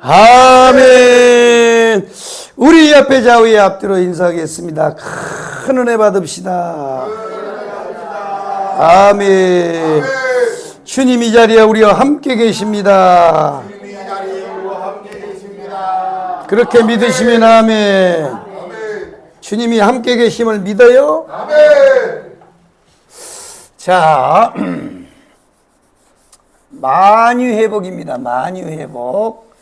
아멘. 우리 옆에 좌우에 앞뒤로 인사하겠습니다. 큰 은혜 받읍시다. 아멘. 주님 이 자리에 우리와 함께 계십니다. 그렇게 믿으시면 아멘. 주님이 함께 계심을 믿어요? 아멘. 자, 만유회복입니다. 만유회복.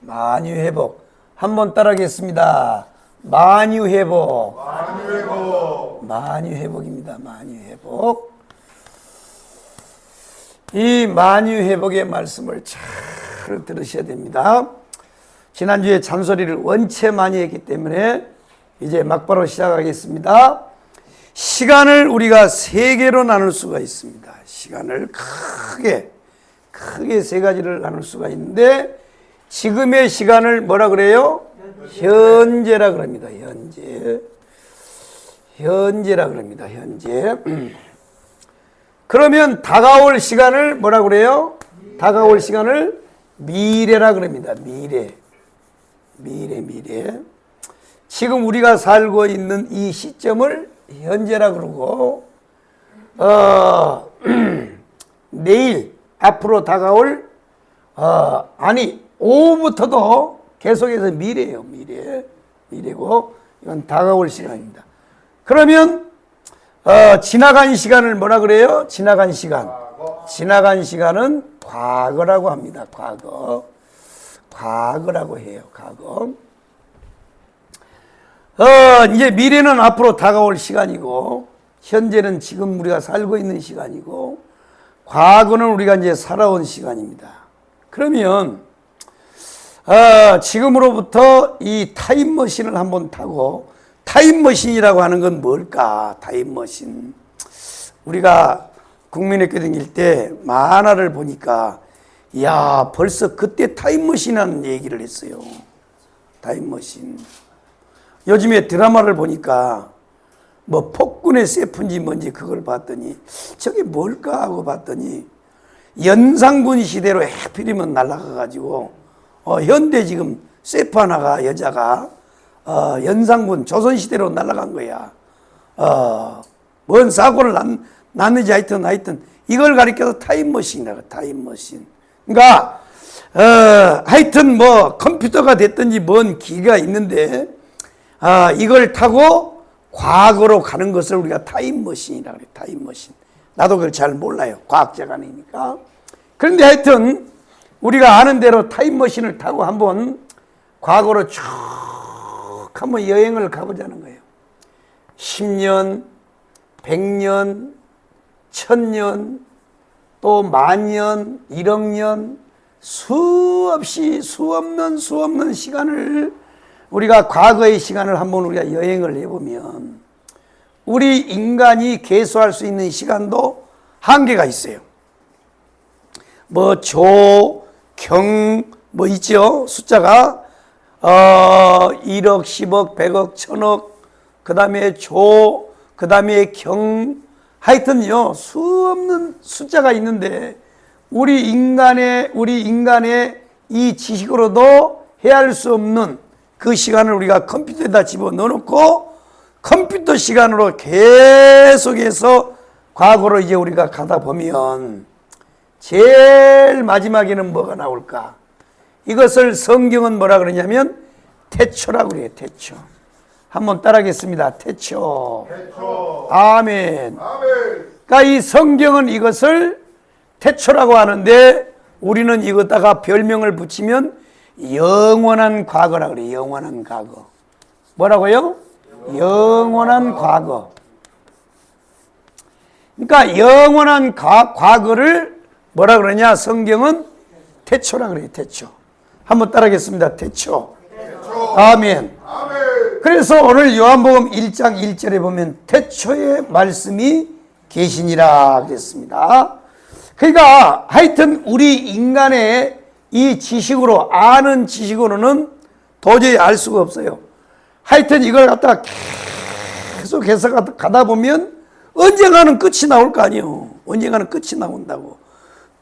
만유회복. 한번 따라하겠습니다. 만유회복. 만유회복. 만유회복입니다. 만유회복. 이 만유회복의 말씀을 잘 들으셔야 됩니다. 지난주에 잔소리를 원체 많이 했기 때문에 이제 막바로 시작하겠습니다. 시간을 우리가 세 개로 나눌 수가 있습니다. 시간을 크게 세 가지를 나눌 수가 있는데, 지금의 시간을 뭐라 그래요? 현재라 그럽니다. 현재라 그럽니다. 현재. 그러면 다가올 시간을 뭐라 그래요? 다가올 시간을 미래라 그럽니다. 미래. 지금 우리가 살고 있는 이 시점을 현재라 그러고, 내일 앞으로 다가올 오후부터도 계속해서 미래예요. 미래고 이건 다가올 시간입니다. 그러면 지나간 시간을 뭐라 그래요? 지나간 시간은 과거라고 합니다. 과거라고 해요. 과거. 이제 미래는 앞으로 다가올 시간이고, 현재는 지금 우리가 살고 있는 시간이고, 과거는 우리가 이제 살아온 시간입니다. 그러면 지금으로부터 이 타임머신을 한번 타고, 타임머신이라고 하는 건 뭘까? 타임머신. 우리가 국민학교 다닐 때 만화를 보니까, 야, 벌써 그때 타임머신이라는 얘기를 했어요. 타임머신. 요즘에 드라마를 보니까 뭐 폭군의 세프인지 뭔지 그걸 봤더니 저게 뭘까 하고 봤더니 연산군 시대로 해필이면 날아가가지고 현대 지금 세프 하나가 여자가 연산군 조선시대로 날아간 거야. 뭔 사고를 났는지 하여튼 이걸 가리켜서 타임머신이라고. 타임머신. 그러니까 하여튼 뭐 컴퓨터가 됐든지 뭔 기계가 있는데 이걸 타고 과거로 가는 것을 우리가 타임머신이라고 해요. 타임머신. 나도 그걸 잘 몰라요. 과학자가 아니니까. 그런데 하여튼 우리가 아는 대로 타임머신을 타고 한번 과거로 쭉 한번 여행을 가보자는 거예요. 10년, 100년, 1000년, 또 만년, 1억 년, 수없는 시간을 우리가 과거의 시간을 한번 우리가 여행을 해보면 우리 인간이 계수할 수 있는 시간도 한계가 있어요. 뭐 조, 경, 뭐 있죠? 숫자가 1억, 10억, 100억, 1000억, 그 다음에 조, 그 다음에 경, 하여튼요 수없는 숫자가 있는데 우리 인간의 이 지식으로도 헤아릴 수 없는 그 시간을 우리가 컴퓨터에다 집어넣어놓고 컴퓨터 시간으로 계속해서 과거로 이제 우리가 가다 보면 제일 마지막에는 뭐가 나올까? 이것을 성경은 뭐라 그러냐면 태초라고 그래요. 태초. 한번 따라하겠습니다. 태초. 아멘. 그러니까 이 성경은 이것을 태초라고 하는데 우리는 이것다가 별명을 붙이면 영원한 과거라고 그래요. 영원한 과거. 뭐라고요? 영원한 과거. 그러니까 영원한 과거를 뭐라 그러냐? 성경은 태초라고 그래요. 태초. 한번 따라하겠습니다. 태초. 아멘. 그래서 오늘 요한복음 1장 1절에 보면 태초에 말씀이 계시니라 그랬습니다. 그러니까 하여튼 우리 인간의 이 지식으로 아는 지식으로는 도저히 알 수가 없어요. 하여튼 이걸 갖다가 계속해서 가다 보면 언젠가는 끝이 나올 거 아니에요. 언젠가는 끝이 나온다고.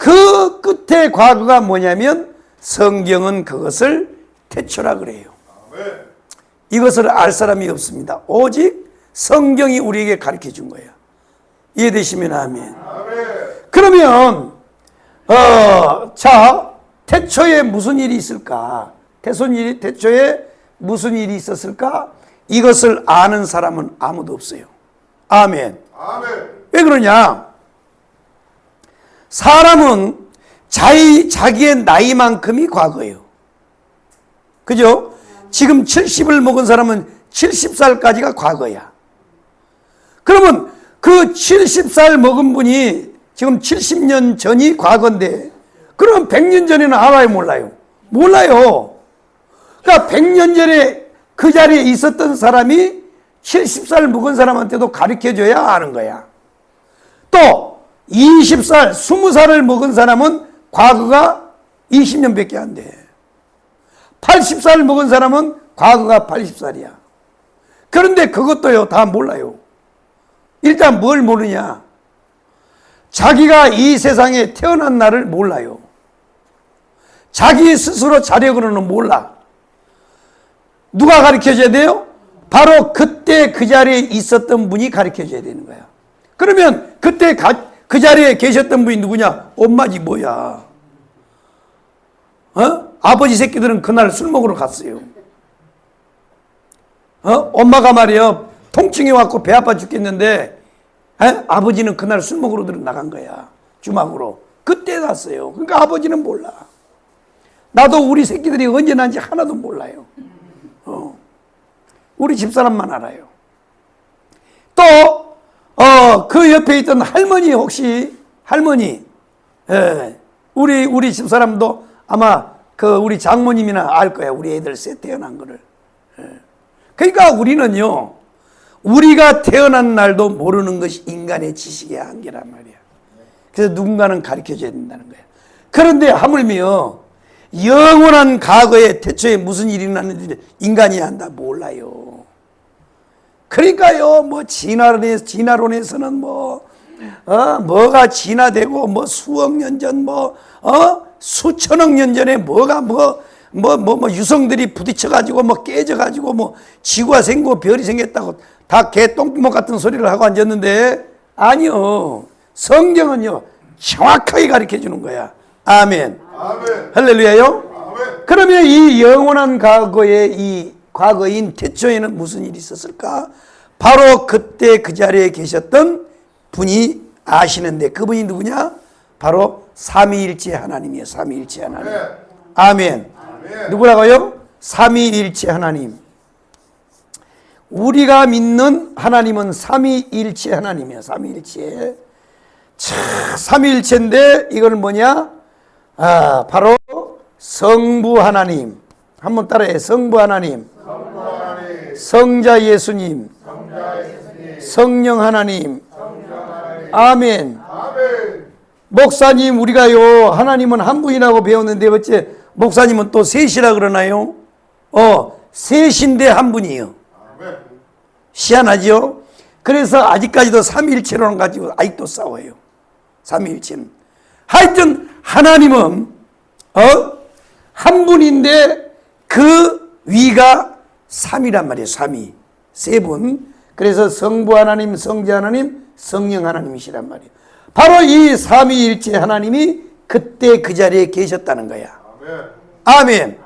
그 끝에 과거가 뭐냐면 성경은 그것을 태초라 그래요. 이것을 알 사람이 없습니다. 오직 성경이 우리에게 가르쳐 준 거예요. 이해되시면 아멘. 그러면 자, 태초에 무슨 일이 있을까? 태초에 무슨 일이 있었을까? 이것을 아는 사람은 아무도 없어요. 아멘. 왜 그러냐? 사람은 자기의 나이만큼이 과거예요. 그죠? 지금 70을 먹은 사람은 70살까지가 과거야. 그러면 그 70살 먹은 분이 지금 70년 전이 과거인데, 그럼 100년 전에는 알아요, 몰라요? 몰라요. 그러니까 100년 전에 그 자리에 있었던 사람이 70살 먹은 사람한테도 가르쳐줘야 아는 거야. 또 20살, 20살을 먹은 사람은 과거가 20년밖에 안 돼. 80살 먹은 사람은 과거가 80살이야. 그런데 그것도요, 다 몰라요. 일단 뭘 모르냐? 자기가 이 세상에 태어난 날을 몰라요. 자기 스스로 자력으로는 몰라. 누가 가르쳐줘야 돼요? 바로 그때 그 자리에 있었던 분이 가르쳐줘야 되는 거야. 그러면 그때 그 자리에 계셨던 분이 누구냐? 엄마지 뭐야. 아버지 새끼들은 그날 술 먹으러 갔어요. 엄마가 말이요, 통증이 왔고 배 아파 죽겠는데, 아버지는 그날 술 먹으러 나간 거야. 주막으로. 그때 갔어요. 그러니까 아버지는 몰라. 나도 우리 새끼들이 언제 난지 하나도 몰라요. 우리 집사람만 알아요. 또, 그 옆에 있던 할머니, 혹시, 할머니, 우리 집사람도 아마 우리 장모님이나 알 거야. 우리 애들 새 태어난 거를. 그러니까 우리는요, 우리가 태어난 날도 모르는 것이 인간의 지식의 한계란 말이야. 그래서 누군가는 가르쳐 줘야 된다는 거야. 그런데 하물며 영원한 과거에 태초에 무슨 일이 났는지 인간이 한다 몰라요. 그러니까요, 뭐 진화론에서는 뭐가 진화되고 뭐 수억 년 전 수천억 년 전에 뭐가 유성들이 부딪혀가지고 깨져가지고 지구가 생기고 별이 생겼다고 다 개 똥구멍 같은 소리를 하고 앉았는데, 아니요. 성경은요, 정확하게 가르쳐 주는 거야. 아멘. 할렐루야요. 아멘. 그러면 이 영원한 이 과거인 태초에는 무슨 일이 있었을까? 바로 그때 그 자리에 계셨던 분이 아시는데, 그분이 누구냐? 바로 삼위일체 하나님이에요. 삼위일체 하나님. 아멘. 누구라고요? 삼위일체 하나님. 우리가 믿는 하나님은 삼위일체 하나님이에요. 삼위일체. 삼위일체인데 이건 뭐냐? 바로 성부 하나님. 한번 따라해. 성부 하나님. 성자 예수님. 성령 하나님. 아멘. 목사님, 우리가요, 하나님은 한 분이라고 배웠는데 어째 목사님은 또 셋이라 그러나요? 셋인데 한 분이에요. 희한하죠? 그래서 아직까지도 삼위일체론 가지고 아직도 싸워요. 삼위일체는. 하여튼 하나님은 한 분인데 그 위가 삼이란 말이에요. 삼위. 세 분. 그래서 성부 하나님, 성자 하나님, 성령 하나님이시란 말이에요. 바로 이 삼위일체 하나님이 그때 그 자리에 계셨다는 거야. 아멘.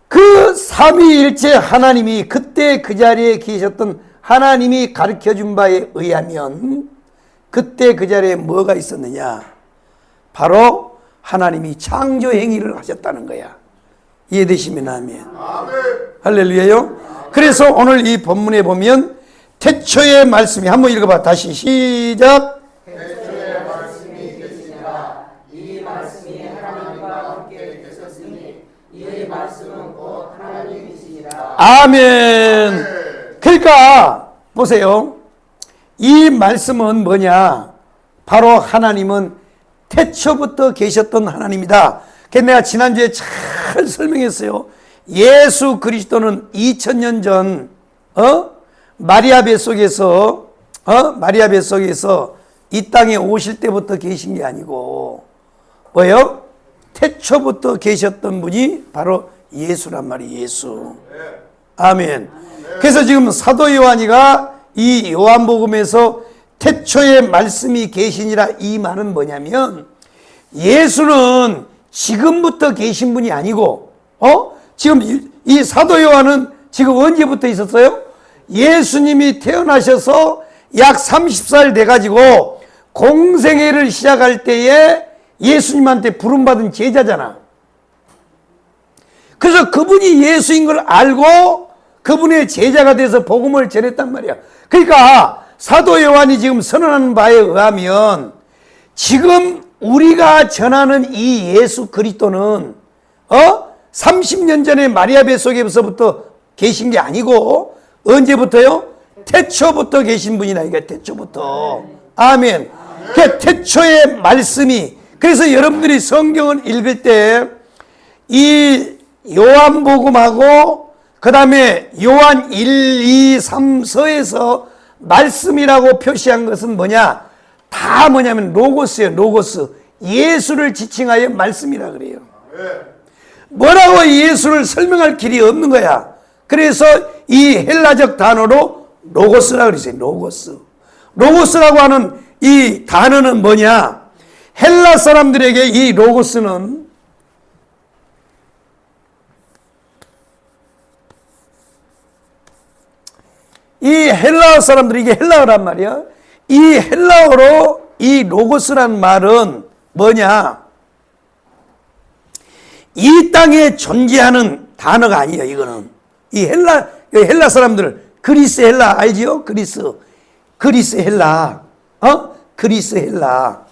그 삼위일체 하나님이 그때 그 자리에 계셨던 하나님이 가르쳐준 바에 의하면 그때 그 자리에 뭐가 있었느냐? 바로 하나님이 창조 행위를 하셨다는 거야. 이해되시면 아멘. 할렐루야요. 그래서 오늘 이 본문에 보면 태초의 말씀이, 한번 읽어봐. 다시 시작. 태초의 말씀이 계시니라. 이 말씀이 하나님과 함께 계셨으니 이의 말씀은 곧 하나님이시니라. 아멘. 그러니까 보세요. 이 말씀은 뭐냐? 바로 하나님은 태초부터 계셨던 하나님이다. 그래서 내가 지난주에 잘 설명했어요. 예수 그리스도는 2000년 전 마리아 뱃속에서 이 땅에 오실 때부터 계신 게 아니고 뭐요? 태초부터 계셨던 분이 바로 예수란 말이에요. 예수. 아멘. 그래서 지금 사도 요한이가 이 요한복음에서 태초에 말씀이 계시니라 이 말은 뭐냐면 예수는 지금부터 계신 분이 아니고 지금 이 사도 요한은 지금 언제부터 있었어요? 예수님이 태어나셔서 약 30살 돼가지고 공생애를 시작할 때에 예수님한테 부름받은 제자잖아. 그래서 그분이 예수인 걸 알고 그분의 제자가 돼서 복음을 전했단 말이야. 그러니까 사도 요한이 지금 선언하는 바에 의하면 지금 우리가 전하는 이 예수 그리스도는 30년 전에 마리아 뱃속에서부터 계신 게 아니고 언제부터요? 태초부터 계신 분이다. 이게 태초부터. 아멘. 그 태초의 말씀이, 그래서 여러분들이 성경을 읽을 때 이 요한복음하고 그 다음에 요한 1, 2, 3 서에서 말씀이라고 표시한 것은 뭐냐? 다 뭐냐면 로고스예요. 로고스. 예수를 지칭하여 말씀이라 그래요. 뭐라고 예수를 설명할 길이 없는 거야. 그래서 이 헬라적 단어로 로고스라 그랬어요. 로고스. 로고스라고 하는 이 단어는 뭐냐? 헬라 사람들에게 이 로고스는 이 헬라어 사람들이 이게 헬라어란 말이야. 이 헬라어로 이 로고스란 말은 뭐냐? 이 땅에 존재하는 단어가 아니에요. 이거는 이 헬라 사람들, 그리스 헬라 알지요? 그리스 헬라, 그리스 헬라.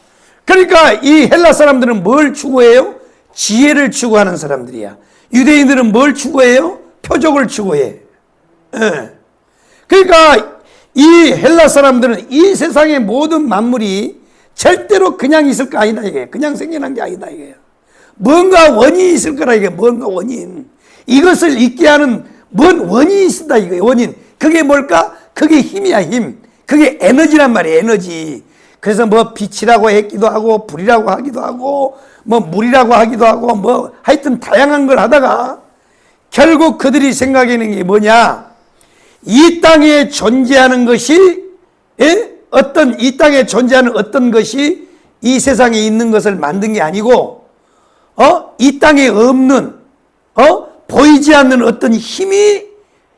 그러니까 이 헬라 사람들은 뭘 추구해요? 지혜를 추구하는 사람들이야. 유대인들은 뭘 추구해요? 표적을 추구해. 그러니까 이 헬라 사람들은 이 세상의 모든 만물이 절대로 그냥 있을 거 아니다 이게. 그냥 생겨난 게 아니다 이게. 뭔가 원인이 있을 거라 이게. 뭔가 원인. 이것을 있게 하는 뭔 원인이 있다 이거. 원인. 그게 뭘까? 그게 힘이야 힘. 그게 에너지란 말이야 에너지. 그래서 뭐 빛이라고 했기도 하고 불이라고 하기도 하고 뭐 물이라고 하기도 하고 뭐 하여튼 다양한 걸 하다가 결국 그들이 생각하는 게 뭐냐? 이 땅에 존재하는 것이 어떤 이 땅에 존재하는 어떤 것이 이 세상에 있는 것을 만든 게 아니고 이 땅에 없는 보이지 않는 어떤 힘이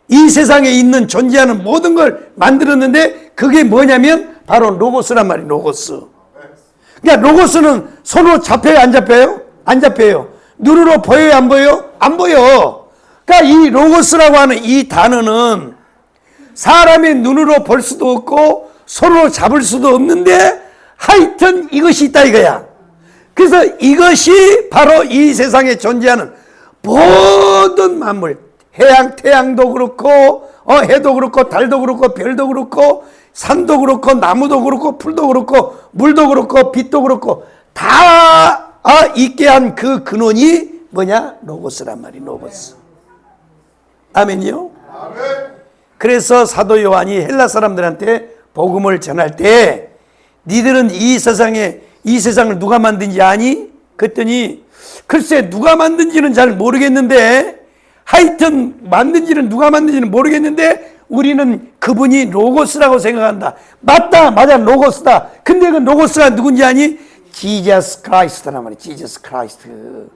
이 세상에 있는 존재하는 모든 걸 만들었는데 그게 뭐냐면 바로 로고스란 말이에요. 로고스. 그러니까 로고스는 손으로 잡혀요? 안 잡혀요? 안 잡혀요. 눈으로 보여요? 안 보여요? 안 보여. 그러니까 이 로고스라고 하는 이 단어는 사람의 눈으로 볼 수도 없고 손으로 잡을 수도 없는데 하여튼 이것이 있다 이거야. 그래서 이것이 바로 이 세상에 존재하는 모든 만물, 태양도 그렇고 해도 그렇고 달도 그렇고 별도 그렇고 산도 그렇고 나무도 그렇고 풀도 그렇고 물도 그렇고 빛도 그렇고 다 있게 한 그 근원이 뭐냐? 로고스란 말이 로고스. 아멘이요? 아멘. 그래서 사도 요한이 헬라 사람들한테 복음을 전할 때 니들은 이 세상을 누가 만든지 아니? 그랬더니 글쎄 누가 만든지는 잘 모르겠는데 하여튼 만든지는 누가 만든지는 모르겠는데 우리는 그분이 로고스라고 생각한다. 맞다. 맞아. 로고스다. 근데 그 로고스가 누군지 아니? 지저스 크라이스트란 말이야. 지저스 크라이스트.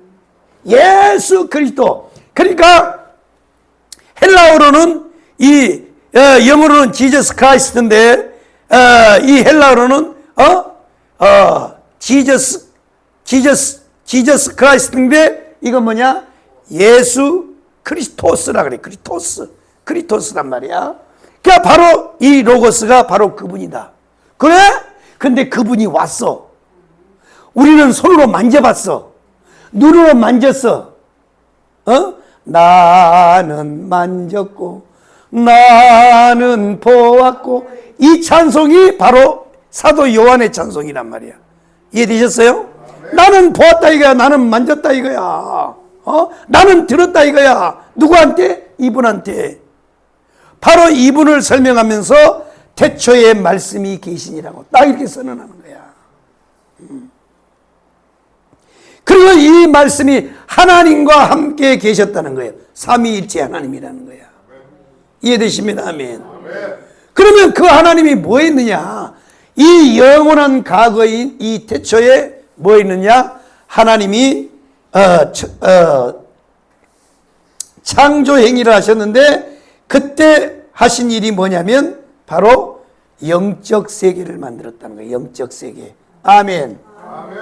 예수 그리스도. 그러니까 헬라어로는 영어로는 지저스 크라이스트인데 이 헬라어로는 지저스 크라이스트인데 이건 뭐냐? 예수 크리스토스라 그래. 크리스토스란 말이야. 그러니까 바로 이 로고스가 바로 그분이다. 그래? 근데 그분이 왔어. 우리는 손으로 만져봤어. 눈으로 만졌어. 나는 만졌고 나는 보았고 이 찬송이 바로 사도 요한의 찬송이란 말이야. 이해되셨어요? 나는 보았다 이거야. 나는 만졌다 이거야. 나는 들었다 이거야. 누구한테? 이분한테. 바로 이분을 설명하면서 태초에 말씀이 계시니라고 딱 이렇게 선언하는 거야. 그리고 이 말씀이 하나님과 함께 계셨다는 거예요. 삼위일체 하나님이라는 거야. 이해되십니까? 아멘. 그러면 그 하나님이 뭐 했느냐? 이 영원한 과거인 이 태초에 뭐 했느냐? 하나님이 창조 행위를 하셨는데 그때 하신 일이 뭐냐면 바로 영적 세계를 만들었다는 거예요. 영적 세계. 아멘. 아멘.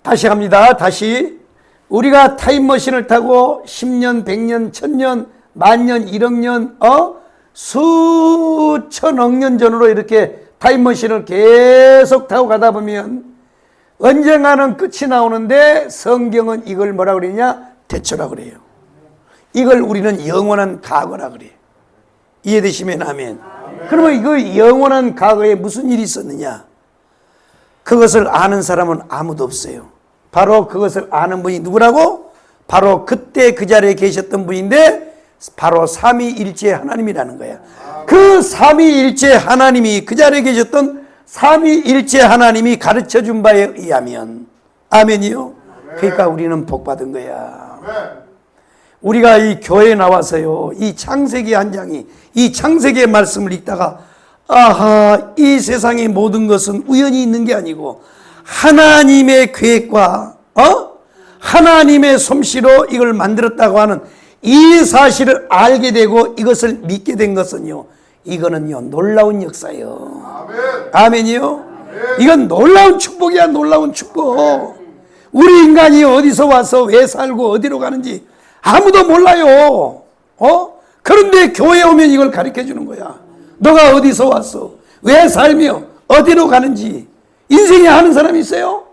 다시 합니다. 다시. 우리가 타임머신을 타고 10년, 100년, 1000년, 만년, 1억 년, 수천억 년 전으로 이렇게 타임머신을 계속 타고 가다 보면 언젠가는 끝이 나오는데 성경은 이걸 뭐라 그러냐? 태초라 그래요. 이걸 우리는 영원한 과거라 그래요. 이해되시면 아멘. 그러면 이거 영원한 과거에 무슨 일이 있었느냐? 그것을 아는 사람은 아무도 없어요. 바로 그것을 아는 분이 누구라고? 바로 그때 그 자리에 계셨던 분인데 바로 삼위일체 하나님이라는 거야. 그 삼위일체 하나님이 그 자리에 계셨던 삼위일체 하나님이 가르쳐준 바에 의하면 아멘이요? 그러니까 우리는 복받은 거야. 우리가 이 교회에 나와서요, 이 창세기 한 장이 이 창세기의 말씀을 읽다가 아하, 이 세상의 모든 것은 우연히 있는 게 아니고 하나님의 계획과 하나님의 솜씨로 이걸 만들었다고 하는 이 사실을 알게 되고 이것을 믿게 된 것은요, 이거는요 놀라운 역사예요. 아멘이요? 이건 놀라운 축복이야. 놀라운 축복. 우리 인간이 어디서 와서 왜 살고 어디로 가는지 아무도 몰라요. 그런데 교회에 오면 이걸 가르쳐 주는 거야. 너가 어디서 왔어? 왜 살며 어디로 가는지 인생에 아는 사람이 있어요?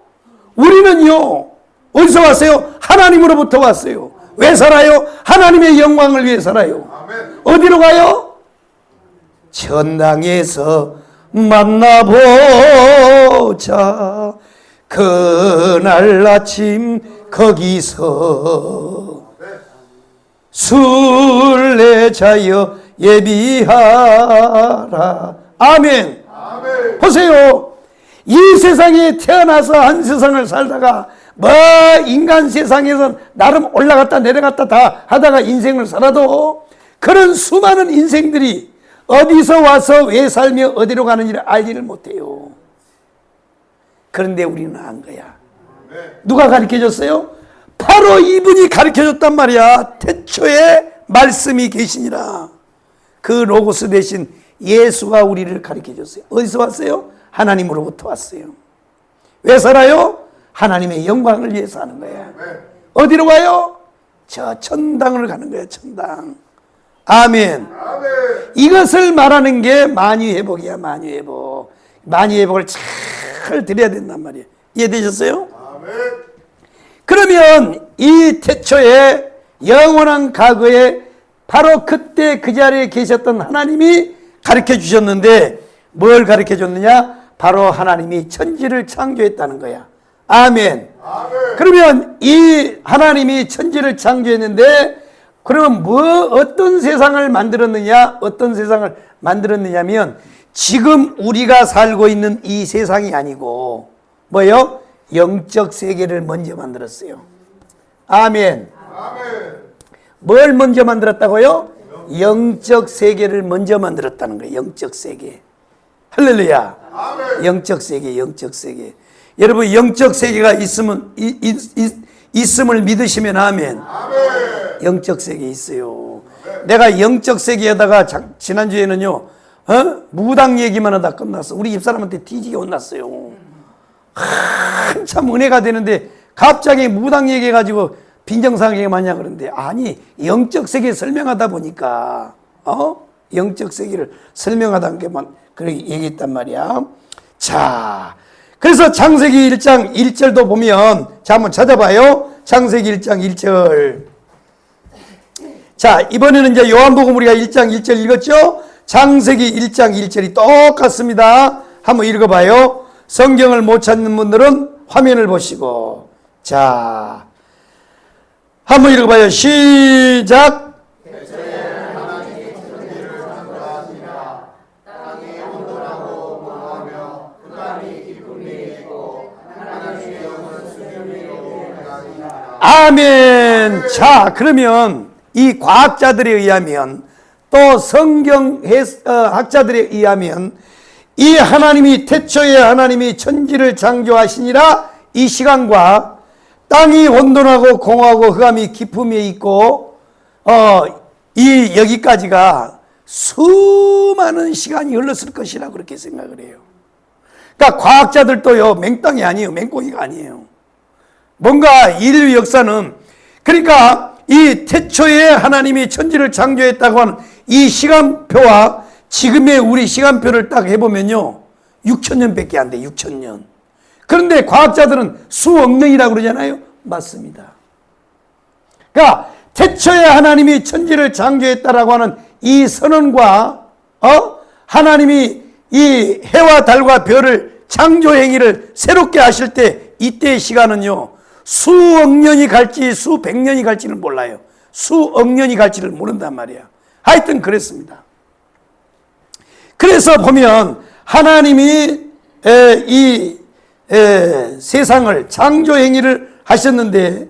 우리는요 어디서 왔어요? 하나님으로부터 왔어요. 왜 살아요? 하나님의 영광을 위해 살아요. 어디로 가요? 천당에서 만나보자. 그날 아침 거기서 순례자여 예비하라. 아멘. 아멘. 보세요. 이 세상에 태어나서 한 세상을 살다가 뭐 인간 세상에서 나름 올라갔다 내려갔다 다 하다가 인생을 살아도 그런 수많은 인생들이 어디서 와서 왜 살며 어디로 가는지를 알지를 못해요. 그런데 우리는 안 거야. 누가 가르쳐줬어요? 바로 이분이 가르쳐줬단 말이야. 태초에 말씀이 계시니라. 그 로고스 대신 예수가 우리를 가르쳐줬어요. 어디서 왔어요? 하나님으로부터 왔어요. 왜 살아요? 하나님의 영광을 위해서 하는 거예요. 어디로 가요? 저 천당을 가는 거예요. 천당. 아멘. 이것을 말하는 게 만유회복이야. 만유회복. 만유회복을 잘 드려야 된단 말이에요. 이해되셨어요? 그러면 이 태초에 영원한 과거에 바로 그때 그 자리에 계셨던 하나님이 가르쳐 주셨는데 뭘 가르쳐 줬느냐? 바로 하나님이 천지를 창조했다는 거야. 아멘. 그러면 이 하나님이 천지를 창조했는데 그러면 어떤 세상을 만들었느냐? 어떤 세상을 만들었느냐면 지금 우리가 살고 있는 이 세상이 아니고 뭐요? 영적 세계를 먼저 만들었어요. 아멘. 뭘 먼저 만들었다고요? 영적 세계를 먼저 만들었다는 거예요. 영적 세계. 할렐루야. 영적 세계, 영적 세계. 여러분 영적 세계가 있음을 믿으시면 아멘. 영적 세계 있어요. 내가 영적 세계에다가 지난주에는요 무당 얘기만 하다 끝났어. 우리 집사람한테 뒤지게 혼났어요. 한참 은혜가 되는데 갑자기 무당 얘기해가지고 빈정상하게 마냐 그러는데 아니 영적 세계 설명하다 보니까 영적 세계를 설명하다는 게만 그렇게 얘기했단 말이야. 자, 그래서 창세기 1장 1절도 보면 자 한번 찾아봐요. 창세기 1장 1절. 자, 이번에는 이제 요한복음 우리가 1장 1절 읽었죠? 창세기 1장 1절이 똑같습니다. 한번 읽어봐요. 성경을 못 찾는 분들은 화면을 보시고 자 한번 읽어봐요. 시작. 아멘. 자, 그러면 이 과학자들에 의하면 또 성경 학자들에 의하면 이 하나님이 태초에 하나님이 천지를 창조하시니라 이 시간과 땅이 혼돈하고 공허하고 흑암이 깊음에 있고 이 여기까지가 수많은 시간이 흘렀을 것이라 그렇게 생각을 해요. 그러니까 과학자들도요 맹땅이 아니에요. 맹꽁이가 아니에요. 뭔가 인류 역사는 그러니까 이 태초에 하나님이 천지를 창조했다고 하는 이 시간표와 지금의 우리 시간표를 딱 해보면요 6,000년밖에 안 돼. 6,000년. 그런데 과학자들은 수억 년이라고 그러잖아요. 맞습니다. 그러니까 태초에 하나님이 천지를 창조했다라고 하는 이 선언과 하나님이 이 해와 달과 별을 창조 행위를 새롭게 하실 때 이때의 시간은요 수억 년이 갈지 수백 년이 갈지는 몰라요. 수억 년이 갈지를 모른단 말이야. 하여튼 그랬습니다. 그래서 보면 하나님이 이 세상을 창조 행위를 하셨는데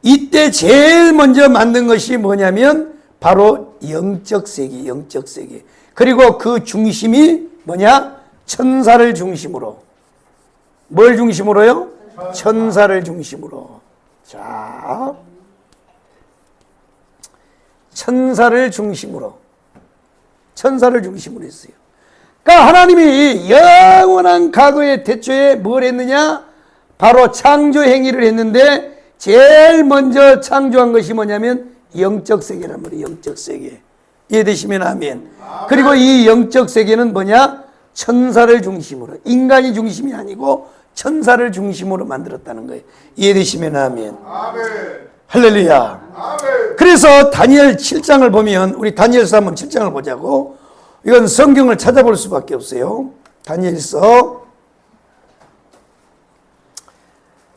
이때 제일 먼저 만든 것이 뭐냐면 바로 영적 세계, 영적 세계. 그리고 그 중심이 뭐냐? 천사를 중심으로. 뭘 중심으로요? 천사를 중심으로. 자, 천사를 중심으로. 천사를 중심으로 했어요. 그러니까 하나님이 영원한 과거의 태초에 뭘 했느냐? 바로 창조 행위를 했는데 제일 먼저 창조한 것이 뭐냐면 영적 세계란 말이에요. 영적 세계. 이해되시면 아멘. 그리고 이 영적 세계는 뭐냐? 천사를 중심으로. 인간이 중심이 아니고 천사를 중심으로 만들었다는 거예요. 이해되시면 아멘. 할렐루야. 그래서 다니엘 7장을 보면 우리 다니엘서 한번 7장을 보자고. 이건 성경을 찾아볼 수밖에 없어요. 다니엘서.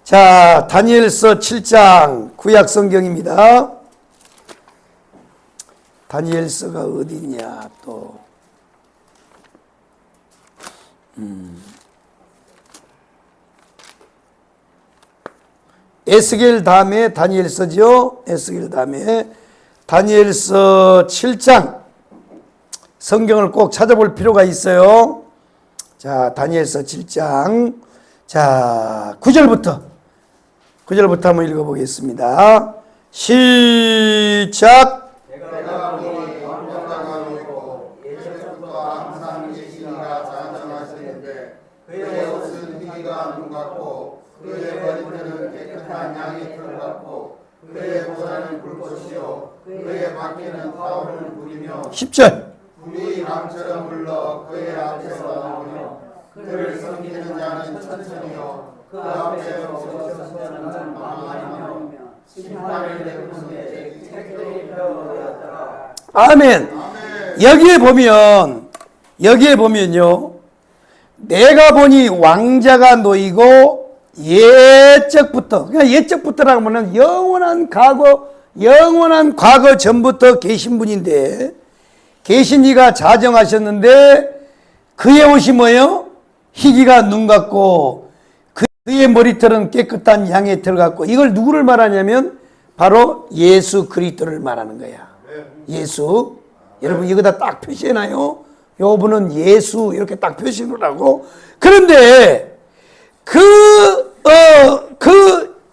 자, 다니엘서 7장 구약 성경입니다. 다니엘서가 어디 있냐 또. 에스겔 다음에 다니엘서죠. 에스겔 다음에 다니엘서 7장. 성경을 꼭 찾아볼 필요가 있어요. 자, 다니엘서 7장. 자, 9절부터 한번 읽어보겠습니다. 시작. 내가 보니 왕자가 있고 예전부터 항상 계시니가 장정하시는데 그의 옷은 희기가 눈 같고 그의 머리털은 깨끗한 양의 털 같고 그의 모자는 불꽃이요 그의 바퀴는 타오르는 불이며 10절. 불이 강처럼 흘러 그의 앞에서 나오며 그를 섬기는 자는 천천히요 그 앞에서 서서는 망하며 심판을 내리는데 택들이 되어버렸더라. 아멘. 여기에 보면요. 내가 보니 왕자가 놓이고 예적부터, 그러니까 예적부터라고 하면 영원한 과거 전부터 계신 분인데 계신 이가 자정하셨는데 그의 옷이 뭐예요? 희기가 눈 같고 그의 머리털은 깨끗한 양의 털 같고 이걸 누구를 말하냐면 바로 예수 그리스도를 말하는 거야. 예수. 여러분 이거다 딱 표시해놔요. 요 분은 예수 이렇게 딱 표시해놓으라고. 그런데 그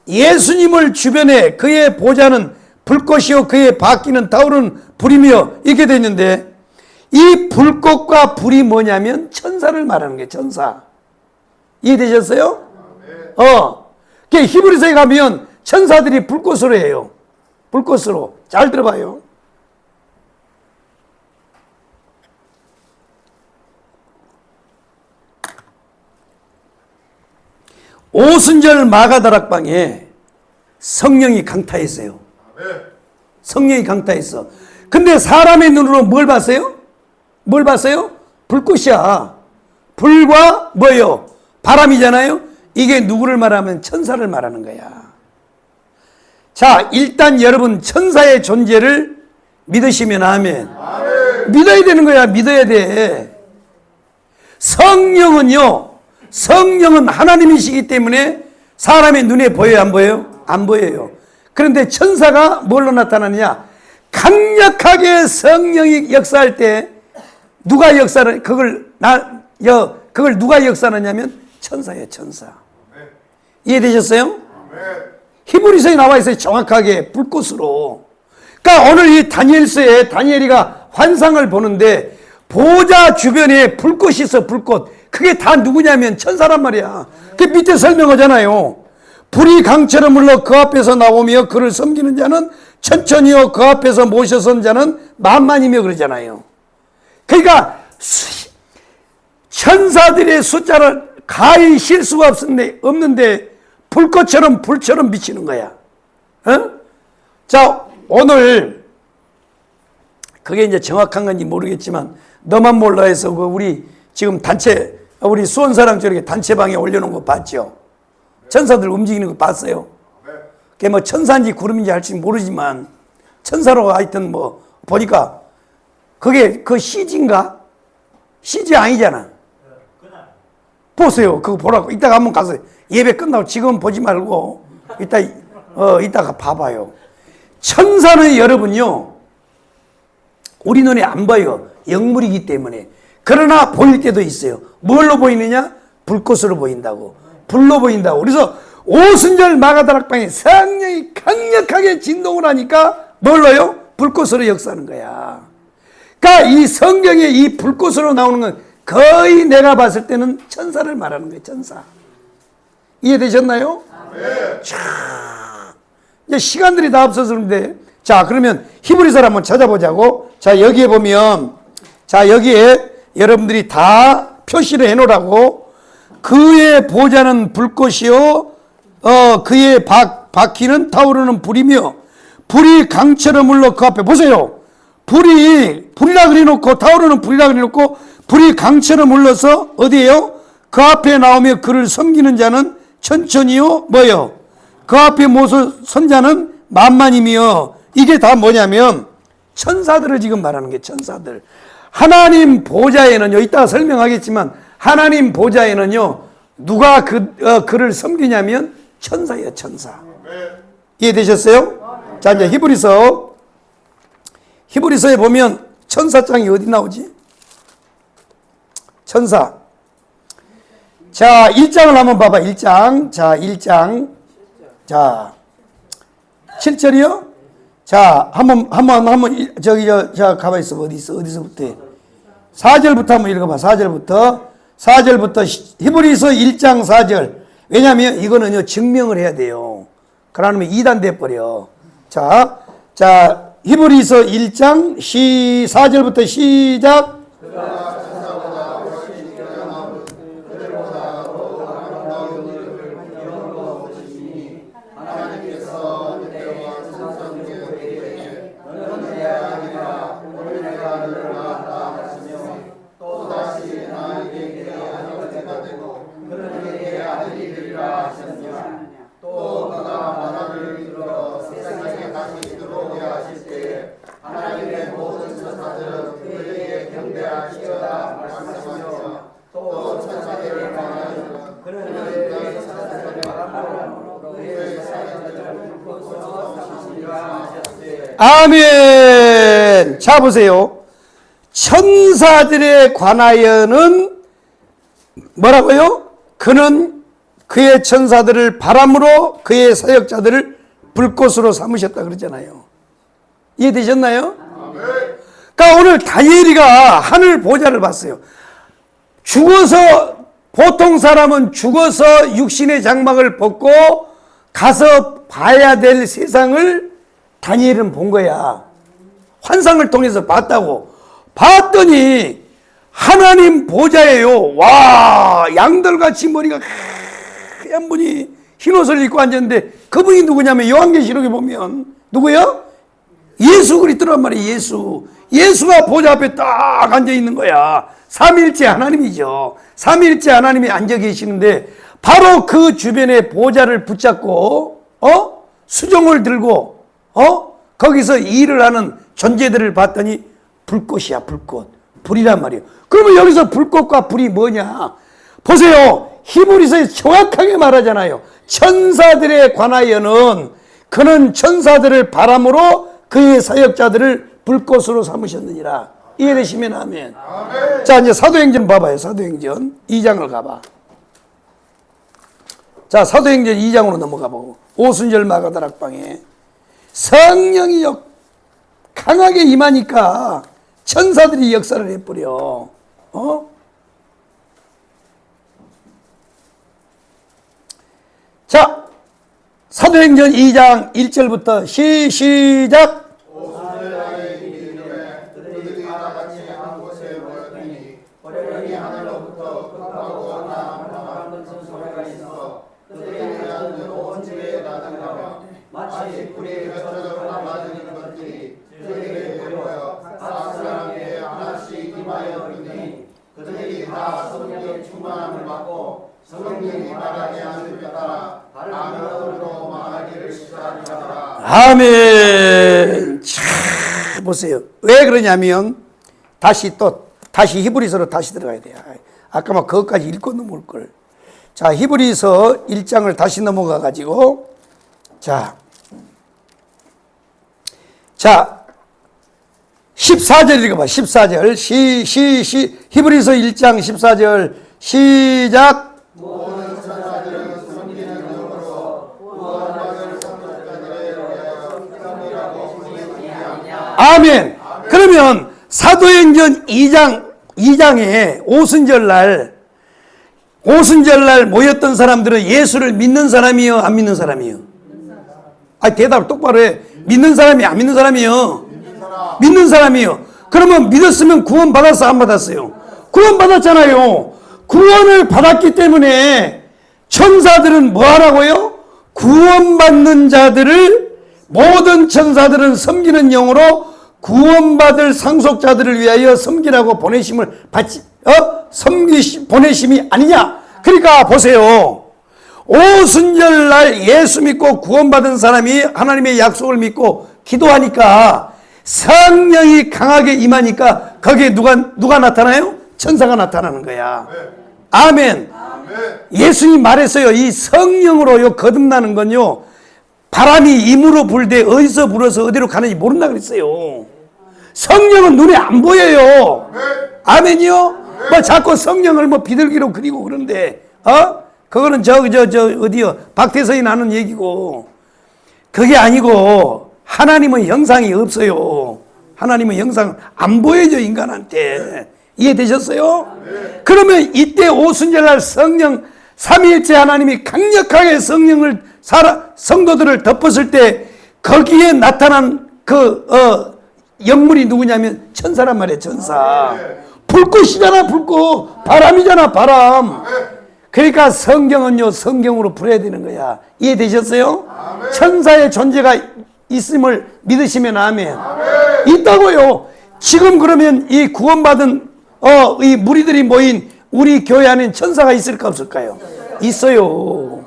예수님을 주변에 그의 보좌는 불꽃이요 그의 바퀴는 타오르는 불이며 이렇게 돼 있는데 이 불꽃과 불이 뭐냐면 천사를 말하는 거예요. 천사. 이해되셨어요? 히브리서에 가면 천사들이 불꽃으로 해요. 불꽃으로. 잘 들어봐요. 오순절 마가다락방에 성령이 강타했어요. 성령이 강타했어. 근데 사람의 눈으로 뭘 봤어요? 뭘 봤어요? 불꽃이야. 불과 뭐예요? 바람이잖아요. 이게 누구를 말하면 천사를 말하는 거야. 자, 일단 여러분 천사의 존재를 믿으시면 아멘. 믿어야 되는 거야. 믿어야 돼. 성령은요. 성령은 하나님이시기 때문에 사람의 눈에 보여요? 안 보여요? 안 보여요. 그런데 천사가 뭘로 나타나느냐? 강력하게 성령이 역사할 때 누가 역사를 그걸 누가 역사하냐면 천사예요, 천사. 이해되셨어요? 히브리서에 나와 있어요, 정확하게 불꽃으로. 그러니까 오늘 이 다니엘서에 다니엘이가 환상을 보는데 보좌 주변에 불꽃이 있어, 불꽃. 그게 다 누구냐면 천사란 말이야. 그 밑에 설명하잖아요. 불이 강처럼 흘러 그 앞에서 나오며 그를 섬기는 자는 천천히요 그 앞에서 모셔선 자는 만만이며 그러잖아요. 그러니까 천사들의 숫자를 가히 실 수가 없는데 불꽃처럼 불처럼 비치는 거야. 어? 자, 오늘 그게 이제 정확한 건지 모르겠지만 너만 몰라 해서 우리 지금 단체 우리 수원사랑 저렇게 단체방에 올려놓은 거 봤죠? 천사들 움직이는 거 봤어요? 그게 뭐 천사인지 구름인지 할지 모르지만 천사로 하여튼 뭐 보니까 그게 그 CG인가? CG 아니잖아. 보세요. 그거 보라고. 이따가 한번 가서 예배 끝나고 지금 보지 말고 이따가 봐봐요. 천사는 여러분요, 우리 눈에 안 보여. 영물이기 때문에. 그러나 보일 때도 있어요. 뭘로 보이느냐? 불꽃으로 보인다고. 불로 보인다고. 그래서 오순절 마가다락방에 성령이 강력하게 진동을 하니까 뭘로요? 불꽃으로 역사하는 거야. 그러니까 이 성경에 이 불꽃으로 나오는 건 거의 내가 봤을 때는 천사를 말하는 거예요. 천사. 이해되셨나요? 네. 이제 시간들이 다 없어서 그런데, 자, 그러면 히브리서를 한번 찾아보자고. 자, 여기에 보면, 자, 여기에 여러분들이 다 표시를 해놓으라고. 그의 보좌는 불꽃이요, 그의 바퀴는 타오르는 불이며, 불이 강처럼 흘러 그 앞에, 보세요. 불이라 그래놓고, 타오르는 불이라 그래놓고, 불이 강처럼 흘러서, 어디에요? 그 앞에 나오며 그를 섬기는 자는 천천히요, 뭐요? 그 앞에 모선 자는 만만이며, 이게 다 뭐냐면, 천사들을 지금 말하는 게 천사들. 하나님 보좌에는요, 이따가 설명하겠지만, 하나님 보좌에는요, 누가 그를 섬기냐면, 천사예요, 천사. 이해되셨어요? 자, 이제 히브리서에 보면, 천사장이 어디 나오지? 천사. 자, 1장을 한번 봐봐, 1장. 자, 1장. 자, 7절이요? 자, 자, 가만히 있어. 어디서부터 해? 4절부터 한번 읽어봐, 4절부터 히브리서 1장 4절. 왜냐면 이거는요, 증명을 해야 돼요. 그러면 2단 돼버려. 자, 히브리서 1장 4절부터 시작. 아멘. 자, 보세요. 천사들에 관하여는 뭐라고요? 그는 그의 천사들을 바람으로 그의 사역자들을 불꽃으로 삼으셨다 그러잖아요. 이해되셨나요? 그러니까 오늘 다니엘이가 하늘 보좌를 봤어요. 보통 사람은 죽어서 육신의 장막을 벗고 가서 봐야 될 세상을 다니엘은 본 거야. 환상을 통해서 봤다고. 봤더니 하나님 보좌예요. 와, 양들같이 머리가 하얀 분이 흰 옷을 입고 앉았는데 그분이 누구냐면 요한계시록에 보면 누구요? 예수 그리스도란 말이에요. 예수가 보좌 앞에 딱 앉아 있는 거야. 삼위일체 하나님이죠. 삼위일체 하나님이 앉아 계시는데 바로 그 주변에 보좌를 붙잡고 수종을 들고 거기서 일을 하는 존재들을 봤더니 불꽃이야, 불꽃. 불이란 말이에요. 그러면 여기서 불꽃과 불이 뭐냐? 보세요. 히브리서에 정확하게 말하잖아요. 천사들에 관하여는 그는 천사들을 바람으로 그의 사역자들을 불꽃으로 삼으셨느니라. 이해되시면 아멘. 자, 이제 사도행전 봐봐요. 사도행전 2장을 가봐. 자, 사도행전 2장으로 넘어가 보고, 오순절 마가다락방에 성령이 강하게 임하니까 천사들이 역사를 해버려. 자, 사도행전 2장 1절부터 시작. 오순절날에 이르되 그들이 다같이 한 곳에 모였더니 호련히 하늘로부터 급하고 나무라는 소리가 있어 그들이 앉은 온 집에 나타나며 마치 불이 켜져서 맞은 것들이 그들에게 보여 각 사람에게 하나씩 임하였더니 그들이 다 성령의 충만함을 받고 성령이 말하게 하심에 따라 다른 언어로 말하기를 시작하니라. 아멘. 참, 보세요. 왜 그러냐면, 다시 히브리서로 다시 들어가야 돼요. 아까 막 그것까지 읽고 넘어올 걸. 자, 히브리서 1장을 다시 넘어가 가지고, 자, 14절 읽어봐. 14절. 히브리서 1장 14절. 시작. 모든 천사들은 섬기는 영으로 구원받을 성도들에 대하여 섬기라고 부르시니라. 아멘. 그러면 사도행전 2장에 오순절날 모였던 사람들은 예수를 믿는 사람이요, 안 믿는 사람이요? 대답을 똑바로 해. 믿는 사람이, 안 믿는 사람이요? 믿는 사람이요. 그러면 믿었으면 구원 받았어, 안 받았어요? 구원 받았잖아요. 구원을 받았기 때문에 천사들은 뭐 하라고요? 구원받는 자들을, 모든 천사들은 섬기는 영으로 구원받을 상속자들을 위하여 섬기라고 보내심이 아니냐. 그러니까 보세요. 오순절날 예수 믿고 구원받은 사람이 하나님의 약속을 믿고 기도하니까 성령이 강하게 임하니까 거기에 누가 나타나요? 천사가 나타나는 거야. 아멘. 예수님 말했어요. 이 성령으로 거듭나는 건요, 바람이 임으로 불되 어디서 불어서 어디로 가는지 모른다 그랬어요. 성령은 눈에 안 보여요. 아멘이요? 뭐 자꾸 성령을 비둘기로 그리고 그런데, 그거는 어디요? 박태서이 나는 얘기고, 그게 아니고, 하나님은 형상이 없어요. 하나님은 형상 안 보여져, 인간한테. 이해되셨어요? 그러면 이때 오순절날 성령, 삼위일체 하나님이 강력하게 성도들을 덮었을 때, 거기에 나타난 영물이 누구냐면 천사란 말이에요, 천사. 불꽃이잖아, 불꽃. 바람이잖아, 바람. 그러니까 성경은요, 성경으로 풀어야 되는 거야. 이해되셨어요? 천사의 존재가 있음을 믿으시면 아멘. 있다고요. 지금 그러면 이 구원받은 이 무리들이 모인 우리 교회 안에 천사가 있을까 없을까요? 있어요.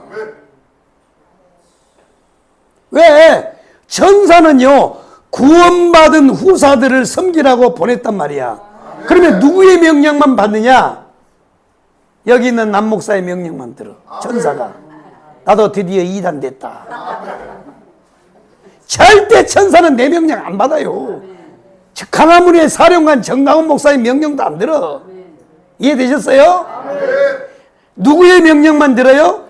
왜? 천사는요, 구원받은 후사들을 섬기라고 보냈단 말이야. 그러면 누구의 명령만 받느냐? 여기 있는 남 목사의 명령만 들어. 천사가. 나도 드디어 2단 됐다. 절대 천사는 내 명령 안 받아요. 강화문의 사령관 정강훈 목사의 명령도 안 들어. 이해되셨어요? 누구의 명령만 들어요?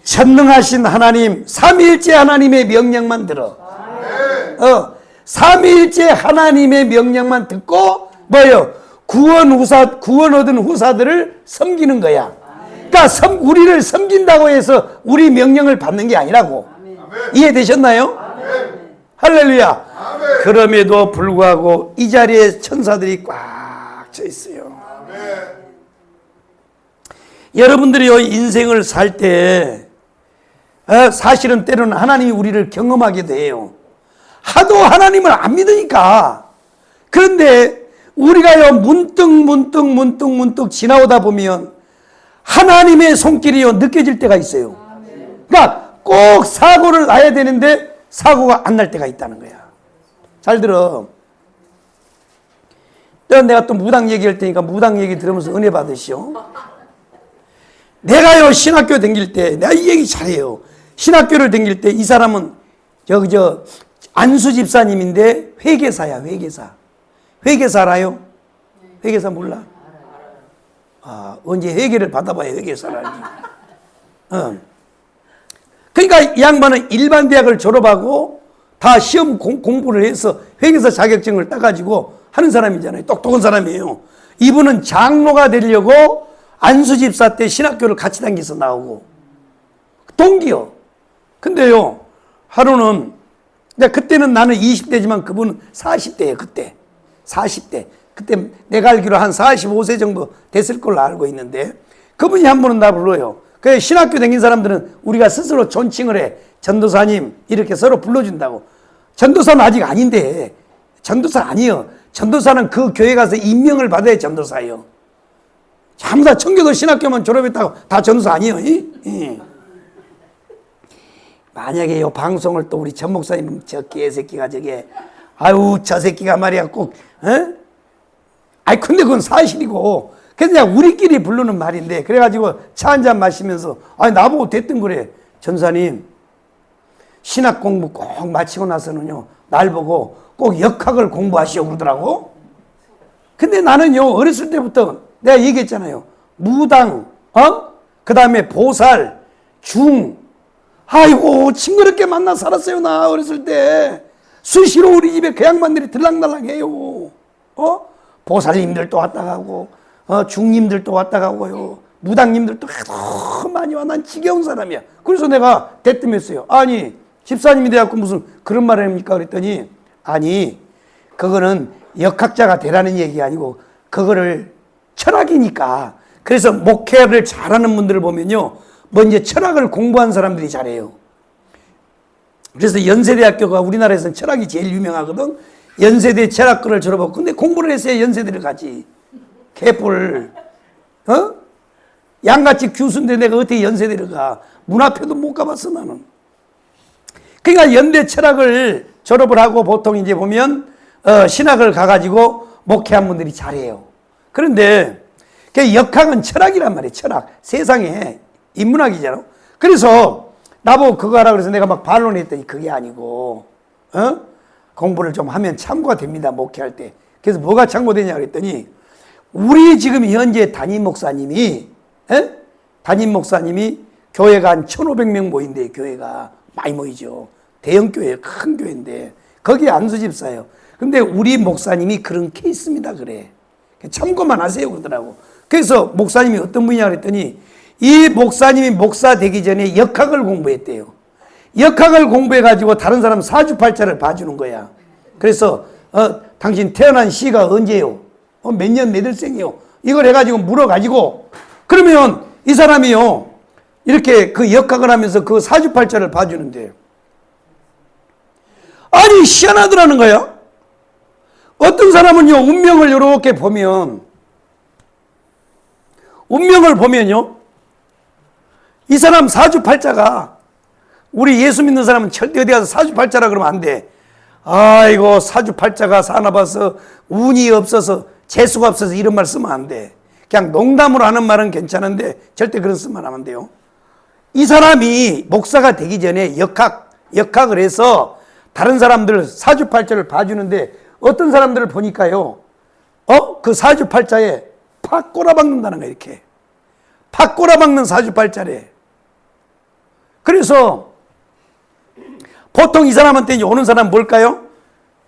전능하신 하나님, 삼위일체 하나님의 명령만 들어. 삼위일체 하나님의 명령만 듣고 뭐예요? 구원 얻은 후사들을 섬기는 거야. 그러니까 우리를 섬긴다고 해서 우리 명령을 받는 게 아니라고. 이해되셨나요? 할렐루야. 그럼에도 불구하고 이 자리에 천사들이 꽉 차 있어요. 여러분들이 인생을 살 때 사실은 때로는 하나님이 우리를 경험하게 돼요. 하도 하나님을 안 믿으니까. 그런데 우리가요, 문득 지나오다 보면 하나님의 손길이요, 느껴질 때가 있어요. 그러니까 꼭 사고를 나야 되는데 사고가 안 날 때가 있다는 거야. 잘 들어. 내가 또 무당 얘기할 테니까 무당 얘기 들으면서 은혜 받으시오. 내가요, 신학교 다닐 때, 내가 이 얘기 잘해요. 신학교를 다닐 때 이 사람은 안수 집사님인데 회계사야, 회계사. 회계사 알아요? 회계사 몰라? 아, 언제 회계를 받아봐야 회계사를 알지. 그러니까 이 양반은 일반 대학을 졸업하고 다 시험 공부를 해서 회계사 자격증을 따가지고 하는 사람이잖아요. 똑똑한 사람이에요. 이분은 장로가 되려고 안수 집사 때 신학교를 같이 다니면서 나오고 동기요. 근데요, 하루는, 그때는 나는 20대지만 그분은 40대예요, 그때. 40대. 그때 내가 알기로 한 45세 정도 됐을 걸로 알고 있는데, 그분이 한 번은 나 불러요. 그 신학교 다닌 사람들은 우리가 스스로 존칭을 해. 전도사님, 이렇게 서로 불러준다고. 전도사는 아직 아닌데, 전도사 아니요. 전도사는 그 교회 가서 임명을 받아야 전도사예요. 전부 다 청교도 신학교만 졸업했다고 다 전도사 아니에요. 만약에 이 방송을 또 우리 전 목사님 저 개새끼가 저게 아유 저 새끼가 말이야 꼭 아이 근데 그건 사실이고 그래서 그냥 우리끼리 부르는 말인데 그래가지고 차 한잔 마시면서 아니 나보고 됐든 그래 전사님 신학 공부 꼭 마치고 나서는요 날 보고 꼭 역학을 공부하시오 그러더라고. 근데 나는요 어렸을 때부터 내가 얘기했잖아요. 무당 그 다음에 보살 중 아이고 징그럽게 만나 살았어요. 나 어렸을 때 수시로 우리 집에 그 양반들이 들락날락해요. 보살님들도 왔다 가고 중님들도 왔다 가고요. 무당님들도 너무 많이 와. 난 지겨운 사람이야. 그래서 내가 대뜸했어요. 아니 집사님이 돼갖고 무슨 그런 말을 합니까 그랬더니 아니 그거는 역학자가 되라는 얘기 아니고 그거를 철학이니까. 그래서 목회를 잘하는 분들을 보면요 먼저 철학을 공부한 사람들이 잘해요. 그래서 연세대학교가 우리나라에서는 철학이 제일 유명하거든. 연세대 철학과를 졸업하고 근데 공부를 했어야 연세대를 가지. 개뿔 양같이 교수인데 내가 어떻게 연세대를 가. 문 앞에도 못 가봤어 나는. 그러니까 연대 철학을 졸업을 하고 보통 이제 보면 신학을 가가지고 목회한 분들이 잘해요. 그런데 그 역학은 철학이란 말이에요. 철학. 세상에 인문학이잖아. 그래서 나보고 그거 하라 그래서 내가 막 반론했더니 그게 아니고 공부를 좀 하면 참고가 됩니다. 목회할 때. 그래서 뭐가 참고되냐 그랬더니 우리 지금 현재 담임 목사님이 교회가 한 1,500명 모인대. 교회가 많이 모이죠. 대형 교회예요. 큰 교회인데 거기 안수 집사예요. 근데 우리 목사님이 그런 케이스입니다. 그래. 참고만 하세요 그러더라고. 그래서 목사님이 어떤 분이냐 그랬더니 이 목사님이 목사 되기 전에 역학을 공부했대요. 역학을 공부해가지고 다른 사람 사주팔자를 봐주는 거야. 그래서 당신 태어난 시가 언제요? 몇 년 몇 월생이요? 이걸 해가지고 물어가지고 그러면 이 사람이요 이렇게 그 역학을 하면서 그 사주팔자를 봐주는데 아니 희한하더라는 거야. 어떤 사람은요 운명을 이렇게 보면 운명을 이 사람 사주팔자가 우리 예수 믿는 사람은 절대 어디 가서 사주팔자라 그러면 안 돼. 아이고 사주팔자가 사나봐서 운이 없어서 재수가 없어서 이런 말 쓰면 안 돼. 그냥 농담으로 하는 말은 괜찮은데 절대 그런 쓰면 안 돼요. 이 사람이 목사가 되기 전에 역학을 해서 다른 사람들 사주팔자를 봐주는데 어떤 사람들을 보니까요 그 사주팔자에 팍 꼬라박는다는 거야. 이렇게 팍 꼬라박는 사주팔자래. 그래서 보통 이 사람한테 이제 오는 사람은 뭘까요?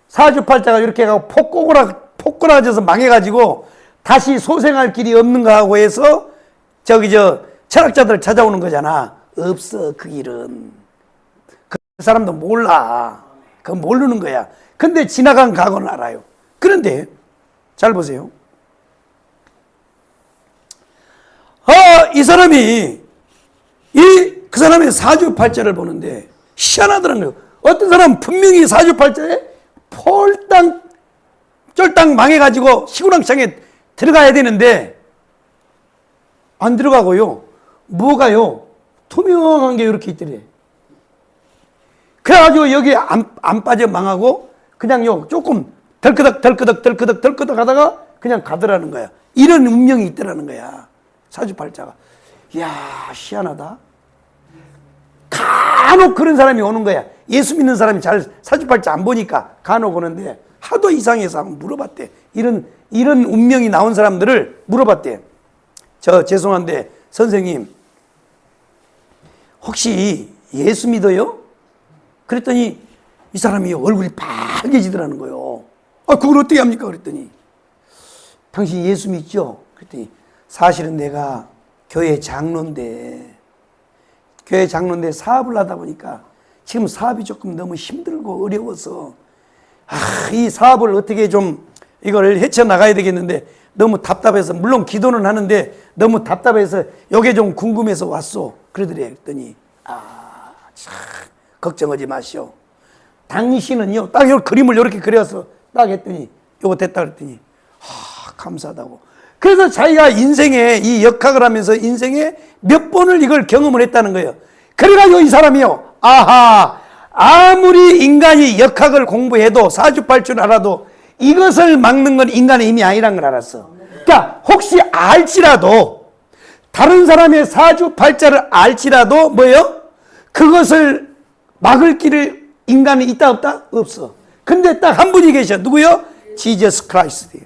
사주팔자가 이렇게 해가지고 폭 꼬라져서 망해가지고 다시 소생할 길이 없는가 하고 해서 철학자들 찾아오는 거잖아. 없어 그 길은. 그 사람도 몰라. 그건 모르는 거야. 근데 지나간 과거는 알아요. 그런데 잘 보세요. 이 사람이 그 사람의 사주팔자를 보는데 희한하더라는 거예요. 어떤 사람은 분명히 사주팔자에 쫄딱 망해가지고 시구랑창에 들어가야 되는데 안 들어가고요. 뭐가요? 투명한 게 이렇게 있더래. 그래가지고 여기 안 빠져 망하고 그냥요 조금 덜끄덕 하다가 그냥 가더라는 거야. 이런 운명이 있더라는 거야. 사주팔자가. 이야 희한하다. 간혹 그런 사람이 오는 거야. 예수 믿는 사람이 잘 사주팔자 안 보니까 간혹 오는데 하도 이상해서 한번 물어봤대. 이런 운명이 나온 사람들을 물어봤대. 저 죄송한데 선생님 혹시 예수 믿어요? 그랬더니 이 사람이 얼굴이 빨개지더라는 거예요. 그걸 어떻게 합니까? 그랬더니 당신 예수 믿죠? 그랬더니 사실은 내가 교회 장로인데 사업을 하다 보니까 지금 사업이 조금 너무 힘들고 어려워서 이 사업을 어떻게 좀 이걸 헤쳐나가야 되겠는데 너무 답답해서 물론 기도는 하는데 너무 답답해서 요게 좀 궁금해서 왔소. 그러더래. 그랬더니 참 걱정하지 마시오. 당신은요 딱 요 그림을 이렇게 그려서 딱 했더니 요거 됐다 그랬더니 감사하다고. 그래서 자기가 인생에 이 역학을 하면서 인생에 몇 번을 이걸 경험을 했다는 거예요. 그래가지고 이 사람이요 아무리 인간이 역학을 공부해도 사주팔줄 알아도 이것을 막는 건 인간의 힘이 아니란 걸 알았어. 그러니까 혹시 알지라도 다른 사람의 사주팔자를 알지라도 뭐예요? 그것을 막을 길을 인간이 있다 없다? 없어. 근데 딱 한 분이 계셔. 누구요? 지저스 크라이스트.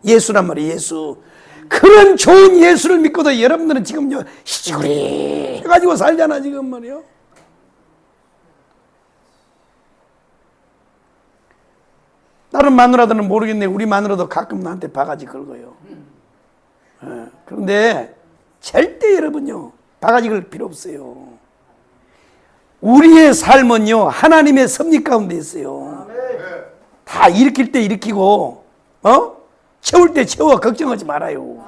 예수란 말이에요. 예수. 그런 좋은 예수를 믿고도 여러분들은 지금요 시시구리 해가지고 살잖아 지금 말이요. 다른 마누라들은 모르겠네. 우리 마누라도 가끔 나한테 바가지 긁어요. 그런데 절대 여러분요 바가지 긁을 필요 없어요. 우리의 삶은요 하나님의 섭리 가운데 있어요. 다 일으킬 때 일으키고 채울 때 채워. 걱정하지 말아요.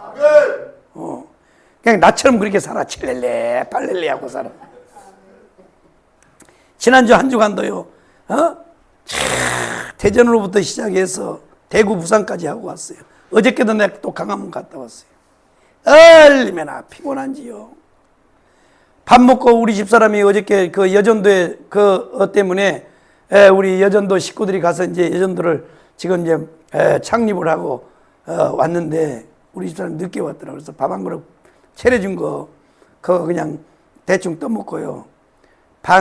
그냥 나처럼 그렇게 살아. 칠렐레 빨렐레 하고 살아. 지난주 한 주간도요 대전으로부터 시작해서 대구 부산까지 하고 왔어요. 어저께도 내가 또 강화문 갔다 왔어요. 얼마나 피곤한지요. 밥 먹고 우리 집사람이 어저께 그 여전도에 때문에 우리 여전도 식구들이 가서 이제 여전도를 지금 이제 창립을 하고 왔는데 우리 집사람 늦게 왔더라고요. 그래서 밥 한 그릇 차려준 거 그거 그냥 대충 떠먹고요.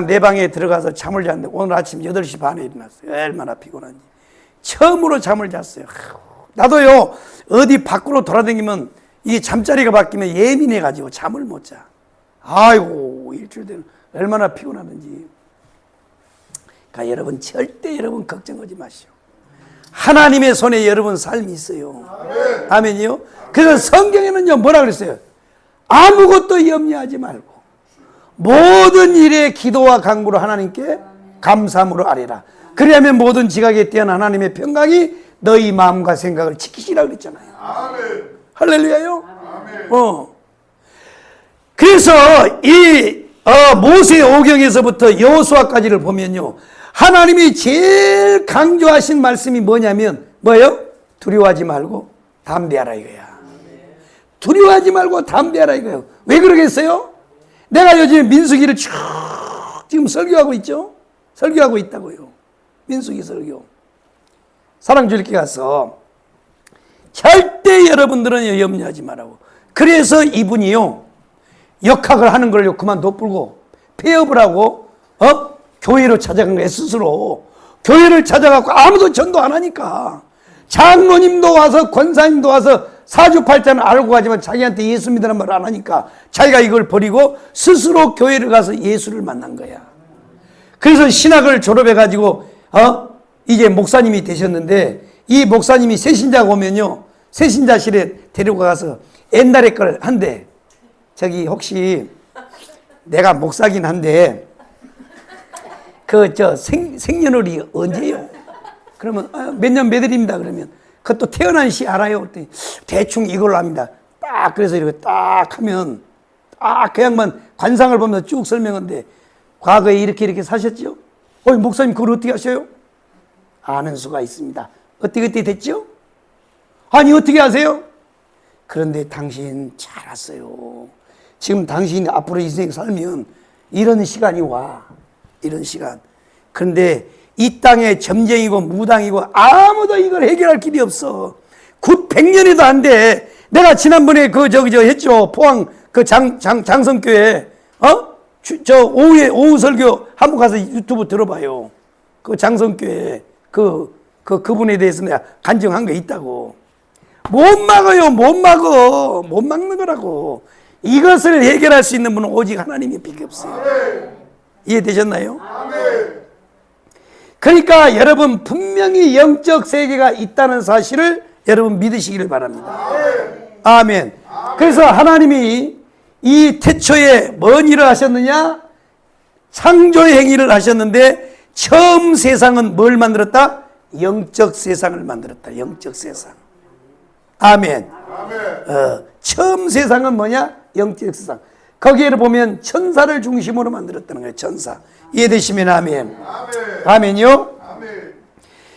내 방에 들어가서 잠을 잤는데 오늘 아침 8시 반에 일어났어요. 얼마나 피곤한지. 처음으로 잠을 잤어요. 나도요 어디 밖으로 돌아다니면 이 잠자리가 바뀌면 예민해가지고 잠을 못 자. 아이고 일주일 되면 얼마나 피곤하는지. 그러니까 여러분 절대 여러분 걱정하지 마시오. 하나님의 손에 여러분 삶이 있어요. 아멘이요. 그래서 성경에는요 뭐라 그랬어요? 아무것도 염려하지 말고 모든 일에 기도와 간구로 하나님께 감사함으로 아뢰라. 그리하면 모든 지각에 뛰어난 하나님의 평강이 너희 마음과 생각을 지키시라 그랬잖아요. 아멘. 할렐루야요. 아멘. 그래서 이 모세 오경에서부터 여호수아까지를 보면요 하나님이 제일 강조하신 말씀이 뭐냐면 뭐예요? 두려워하지 말고 담대하라 이거야. 두려워하지 말고 담대하라 이거예요. 왜 그러겠어요? 내가 요즘 민수기를 쭉 지금 설교하고 있죠? 설교하고 있다고요. 민수기 설교. 사랑주일께 가서 절대 여러분들은 염려하지 말라고. 그래서 이분이요 역학을 하는 걸요 그만둬 불고 폐업을 하고 교회로 찾아간 거예요. 스스로 교회를 찾아가고 아무도 전도 안 하니까 장로님도 와서 권사님도 와서 사주팔자는 알고 가지만 자기한테 예수 믿으라는 말을 안 하니까 자기가 이걸 버리고 스스로 교회를 가서 예수를 만난 거야. 그래서 신학을 졸업해가지고 이제 목사님이 되셨는데 이 목사님이 새신자가 오면요 새신자실에 데리고 가서 옛날에 걸 한대. 저기 혹시 내가 목사긴 한데 생년월일이 언제요? 그러면 몇 년 몇 월입니다. 그러면 그것도 태어난 시 알아요? 그랬더니 대충 이걸로 합니다. 딱 그래서 이렇게 딱 하면 딱 그 양반 관상을 보면서 쭉 설명하는데 과거에 이렇게 사셨죠? 목사님 그걸 어떻게 하셔요? 아는 수가 있습니다. 어떻게 됐죠? 아니 어떻게 아세요? 그런데 당신 잘 왔어요. 지금 당신이 앞으로 인생 살면 이런 시간이 와. 이런 시간. 그런데 이 땅에 점쟁이고 무당이고 아무도 이걸 해결할 길이 없어. 100년에도 안 돼. 내가 지난번에 했죠. 포항 장성교회 저 오후 설교 한번 가서 유튜브 들어봐요. 그 장성교회 그분에 대해서 내가 간증한 게 있다고. 못 막아요. 못 막는 거라고. 이것을 해결할 수 있는 분은 오직 하나님이 밖에 없어요. 아멘. 이해되셨나요? 아멘. 그러니까 여러분 분명히 영적 세계가 있다는 사실을 여러분 믿으시기를 바랍니다. 아멘. 그래서 하나님이 이 태초에 뭔 일을 하셨느냐? 창조의 행위를 하셨는데 처음 세상은 뭘 만들었다? 영적 세상을 만들었다. 영적 세상. 아멘. 아멘. 처음 세상은 뭐냐? 영적 세상. 거기에 보면 천사를 중심으로 만들었다는 거예요. 천사. 이해되시면 아멘. 아멘. 아멘이요? 아멘.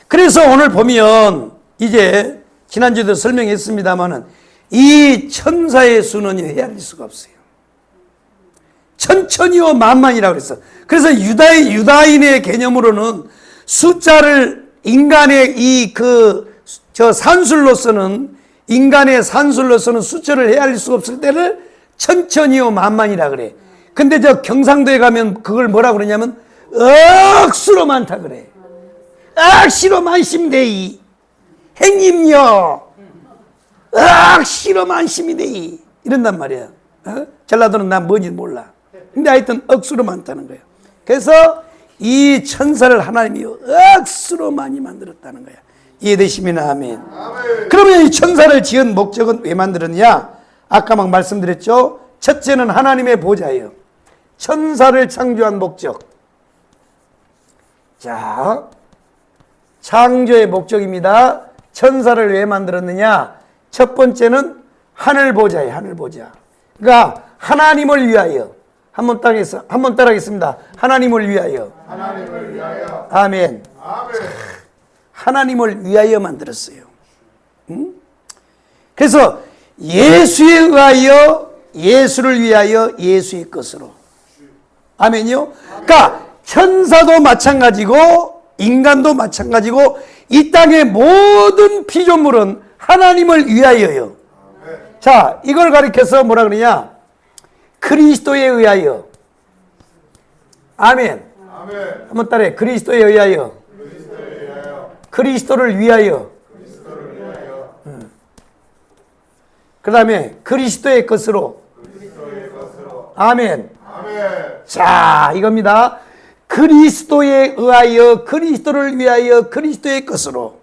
그래서 오늘 보면 이제 지난주에도 설명했습니다마는 이 천사의 수는 헤아릴 수가 없어요. 천천히요 만만이라고 그랬어. 그래서 유다인의 개념으로는 숫자를 인간의 인간의 산술로서는 숫자를 헤아릴 수가 없을 때를 천천히요 만만이라 그래. 근데 저 경상도에 가면 그걸 뭐라 그러냐면 억수로 많다 그래. 억수로 많심대이 행님요 억수로 많심이대이 이런단 말이야. 전라도는 난 뭔지 몰라. 근데 하여튼 억수로 많다는 거예요. 그래서 이 천사를 하나님이 억수로 많이 만들었다는 거야. 이해되시면 아멘. 아멘. 그러면 이 천사를 지은 목적은 왜 만들었냐? 아까 막 말씀드렸죠. 첫째는 하나님의 보좌예요. 천사를 창조한 목적. 자, 창조의 목적입니다. 천사를 왜 만들었느냐? 첫 번째는 하늘 보좌예요. 하늘 보좌. 그러니까 하나님을 위하여. 한번 따라하겠습니다. 하나님을 위하여. 하나님을 위하여. 아멘. 아멘. 하나님을 위하여 만들었어요. 그래서 예수에 의하여, 예수를 위하여, 예수의 것으로. 아멘이요? 그러니까 천사도 마찬가지고 인간도 마찬가지고 이 땅의 모든 피조물은 하나님을 위하여요. 자, 이걸 가리켜서 뭐라 그러냐? 그리스도에 의하여. 아멘. 아멘. 한번 따라해. 그리스도에 의하여. 그리스도에 의하여. 그리스도를 위하여. 그리스도를 위하여. 그 다음에 그리스도의 것으로. 그리스도의 것으로. 아멘. 아멘. 자, 이겁니다. 그리스도에 의하여, 그리스도를 위하여, 그리스도의 것으로.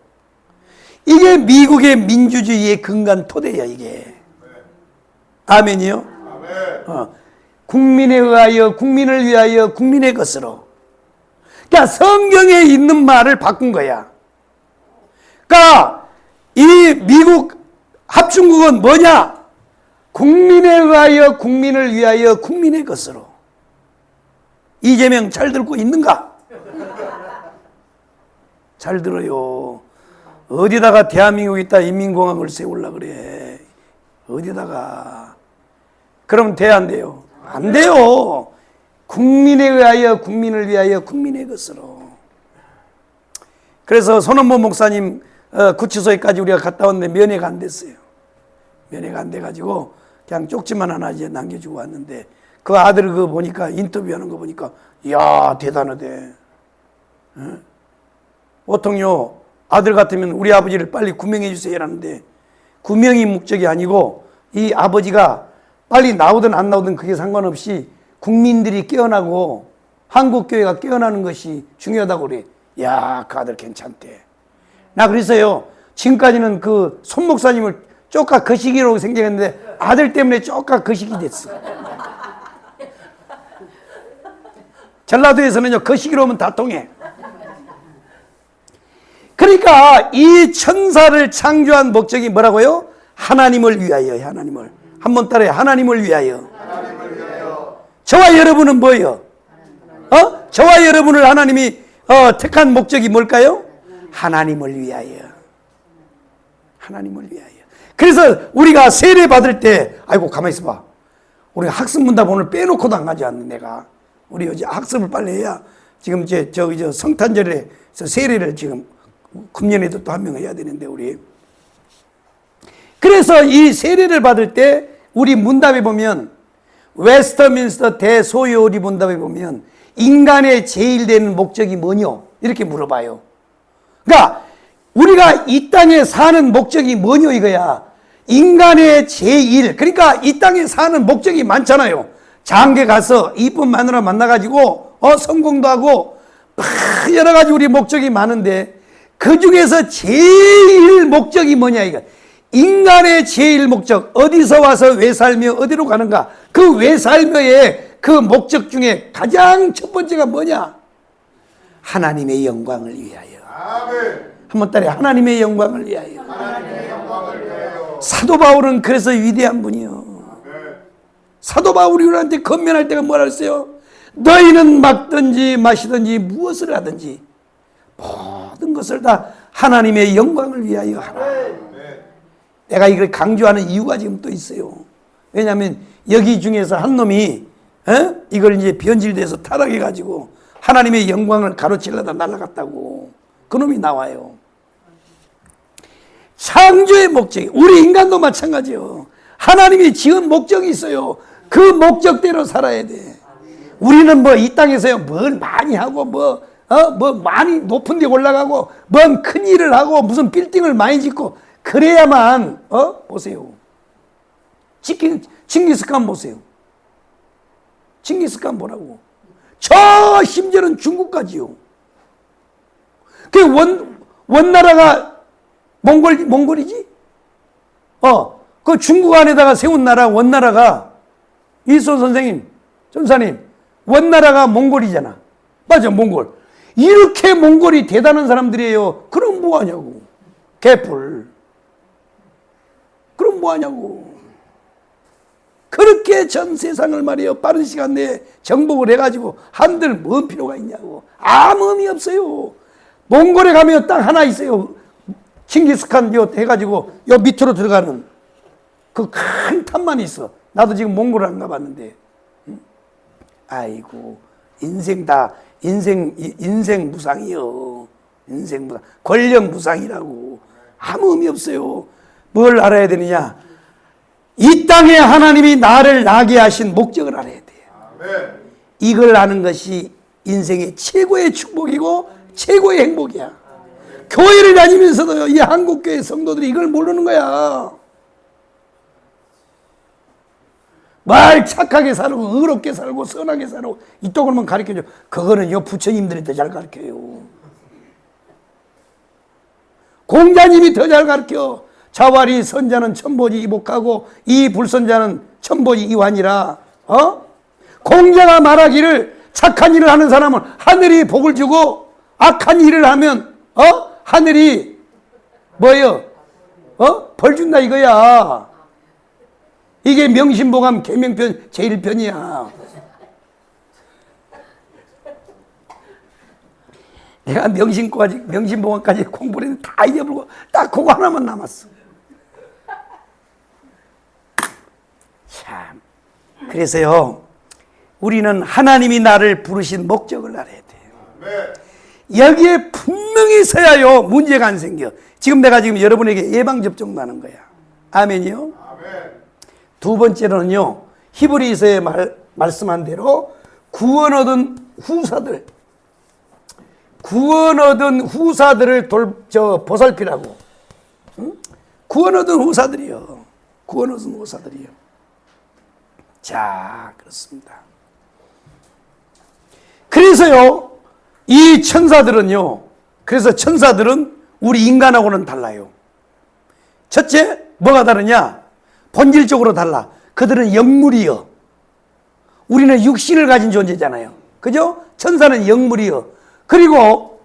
이게 미국의 민주주의의 근간 토대야, 이게. 아멘이요? 아멘. 국민에 의하여, 국민을 위하여, 국민의 것으로. 그러니까 성경에 있는 말을 바꾼 거야. 그러니까 이 미국 합중국은 뭐냐? 국민에 의하여, 국민을 위하여, 국민의 것으로. 이재명 잘 듣고 있는가? 잘 들어요. 어디다가 대한민국에다 인민공화국을 세우려고 그래. 어디다가. 그럼 돼야 안 돼요? 안 돼요. 국민에 의하여, 국민을 위하여, 국민의 것으로. 그래서 손원모 목사님 구치소에까지 우리가 갔다 왔는데 면회가 안 됐어요. 면회가 안 돼가지고 그냥 쪽지만 하나 이제 남겨주고 왔는데 그 아들 그거 보니까 인터뷰하는 거 보니까 이야 대단하대. 보통요 아들 같으면 우리 아버지를 빨리 구명해 주세요 라는데 구명이 목적이 아니고 이 아버지가 빨리 나오든 안 나오든 그게 상관없이 국민들이 깨어나고 한국교회가 깨어나는 것이 중요하다고 그래. 야, 그 아들 괜찮대. 나 그래서요 지금까지는 그 손 목사님을 쪼까 거시기로 생각했는데 아들 때문에 쪼까 거시기 됐어. 전라도에서는요 거시기로 오면 다 통해. 그러니까 이 천사를 창조한 목적이 뭐라고요? 하나님을 위하여. 하나님을 한번 따라해. 하나님을 위하여. 하나님을 위하여. 저와 여러분은 뭐예요? 저와 여러분을 하나님이 택한 목적이 뭘까요? 하나님을 위하여. 하나님을 위하여. 그래서 우리가 세례 받을 때 아이고 가만히 있어봐. 우리가 학습 문답 오늘 빼놓고도 안 가지 않는 내가. 우리 이제 학습을 빨리 해야 지금 이제 저기 저 성탄절에 세례를 지금 금년에도 또 한 명 해야 되는데 우리. 그래서 이 세례를 받을 때 우리 문답에 보면 웨스터민스터 대소요리 문답에 보면 인간의 제일 되는 목적이 뭐뇨? 이렇게 물어봐요. 그러니까 우리가 이 땅에 사는 목적이 뭐뇨 이거야. 인간의 제일, 그러니까 이 땅에 사는 목적이 많잖아요. 장계 가서 이쁜 마누라 만나가지고 성공도 하고 여러 가지 우리 목적이 많은데 그 중에서 제일 목적이 뭐냐 이거. 인간의 제일 목적, 어디서 와서 왜 살며 어디로 가는가. 그 왜 살며의 그 목적 중에 가장 첫 번째가 뭐냐? 하나님의 영광을 위하여. 아멘. 한번 따라 하나님의 영광을 위하여. 하나님의 영광을 위하여. 사도 바울은 그래서 위대한 분이요. 아멘. 사도 바울이 우리한테 건면할 때가 뭐라 했어요? 너희는 먹든지 마시든지 무엇을 하든지 모든 것을 다 하나님의 영광을 위하여 하라. 아멘. 내가 이걸 강조하는 이유가 지금 또 있어요. 왜냐하면 여기 중에서 한 놈이 이걸 이제 변질돼서 타락해가지고 하나님의 영광을 가로채려다 날아갔다고 그 놈이 나와요. 창조의 목적이, 우리 인간도 마찬가지요. 하나님이 지은 목적이 있어요. 그 목적대로 살아야 돼. 우리는 뭐 이 땅에서요 뭘 많이 하고 뭐 많이 높은 데 올라가고 뭔 큰 일을 하고 무슨 빌딩을 많이 짓고 그래야만 보세요. 칭기스칸 보세요. 칭기스칸 보라고. 저 심지어는 중국까지요. 그 원나라가 몽골이지? 그 중국 안에다가 세운 나라 원나라가 이소 선생님, 전사님, 원나라가 몽골이잖아. 맞아, 몽골. 이렇게 몽골이 대단한 사람들이에요. 그럼 뭐 하냐고. 개뿔. 그럼 뭐 하냐고. 그렇게 전 세상을 말이에요. 빠른 시간 내에 정복을 해가지고 한들 뭔 필요가 있냐고. 아무 의미 없어요. 몽골에 가면 딱 하나 있어요. 칭기스칸 요 해가지고 요 밑으로 들어가는 그 큰 탑만 있어. 나도 지금 몽골을 안 가봤는데. 아이고, 인생 무상이요. 인생 무상. 권력 무상이라고. 아무 의미 없어요. 뭘 알아야 되느냐? 이 땅에 하나님이 나를 나게 하신 목적을 알아야 돼요. 아멘. 이걸 아는 것이 인생의 최고의 축복이고 최고의 행복이야. 교회를 다니면서도 이 한국교회 성도들이 이걸 모르는 거야. 말 착하게 살고 의롭게 살고 선하게 살고 이쪽으로만 가르쳐줘. 그거는 요 부처님들이 더 잘 가르쳐요. 공자님이 더 잘 가르쳐. 자활이 선자는 천보지 이복하고 이 불선자는 천보지 이환이라. 공자가 말하기를 착한 일을 하는 사람은 하늘이 복을 주고 악한 일을 하면 하늘이 뭐예요? 벌 준다 이거야. 이게 명심보감 계명편 제1편이야. 내가 명심보감까지 공부를 했는데 다 잊어버리고 딱 그거 하나만 남았어. 참. 그래서요, 우리는 하나님이 나를 부르신 목적을 알아야 돼요. 아멘. 여기에 분명히 서야요, 문제가 안 생겨. 지금 내가 여러분에게 예방접종도 하는 거야. 아멘이요? 아멘. 두 번째로는요, 히브리서에 말씀한 대로 구원 얻은 후사들을 보살피라고. 응? 구원 얻은 후사들이요. 구원 얻은 후사들이요. 자, 그렇습니다. 그래서요, 이 천사들은요, 그래서 천사들은 우리 인간하고는 달라요. 첫째, 뭐가 다르냐? 본질적으로 달라. 그들은 영물이요. 우리는 육신을 가진 존재잖아요. 그죠? 천사는 영물이요. 그리고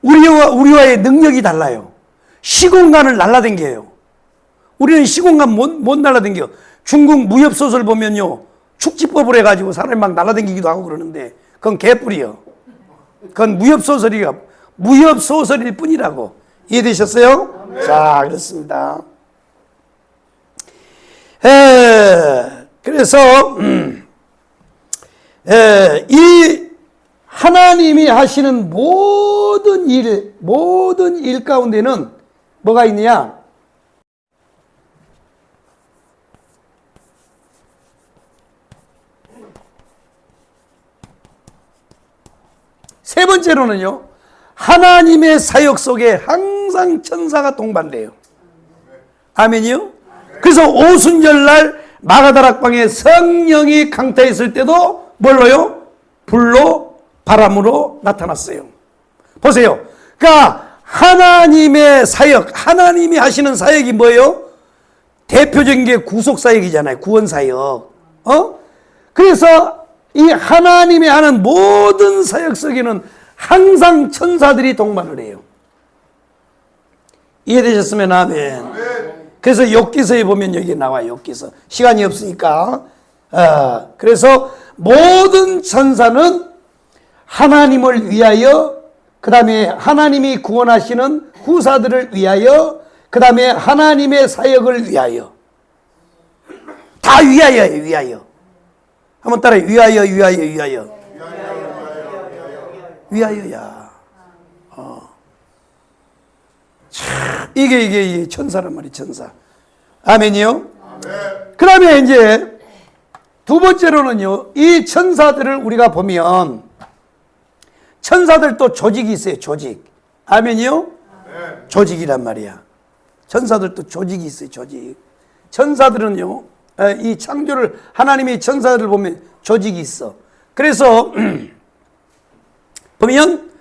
우리와의 능력이 달라요. 시공간을 날라댕겨요. 우리는 시공간 못 날라댕겨. 중국 무협소설 보면요, 축지법을 해가지고 사람이 막 날라댕기기도 하고 그러는데 그건 개뿔이요. 그건 무협소설일 뿐이라고. 이해되셨어요? 네. 자, 그렇습니다. 그래서 이 하나님이 하시는 모든 일 가운데는 뭐가 있느냐? 세 번째로는요, 하나님의 사역 속에 항상 천사가 동반돼요. 아멘이요? 그래서 오순절날 마가다락방에 성령이 강타했을 때도 뭘로요? 불로 바람으로 나타났어요. 보세요. 그러니까 하나님의 사역, 하나님이 하시는 사역이 뭐예요? 대표적인 게 구속사역이잖아요. 구원사역. 그래서 이 하나님이 하는 모든 사역 속에는 항상 천사들이 동반을 해요. 이해되셨으면 아멘. 그래서 욥기서에 보면 여기 나와요. 욥기서. 시간이 없으니까. 그래서 모든 천사는 하나님을 위하여, 그 다음에 하나님이 구원하시는 후사들을 위하여, 그 다음에 하나님의 사역을 위하여. 다 위하여예요. 위하여. 한번 따라해. 위하여, 위하여, 위하여. 위하여야. 이게 천사란 말이에요. 천사. 아멘이요? 그 다음에 이제 두 번째로는요, 이 천사들을 우리가 보면 천사들도 조직이 있어요. 조직. 아멘이요? 조직이란 말이야. 천사들도 조직이 있어요. 조직. 천사들은요, 이 창조를, 하나님이 천사들을 보면 조직이 있어. 그래서 보면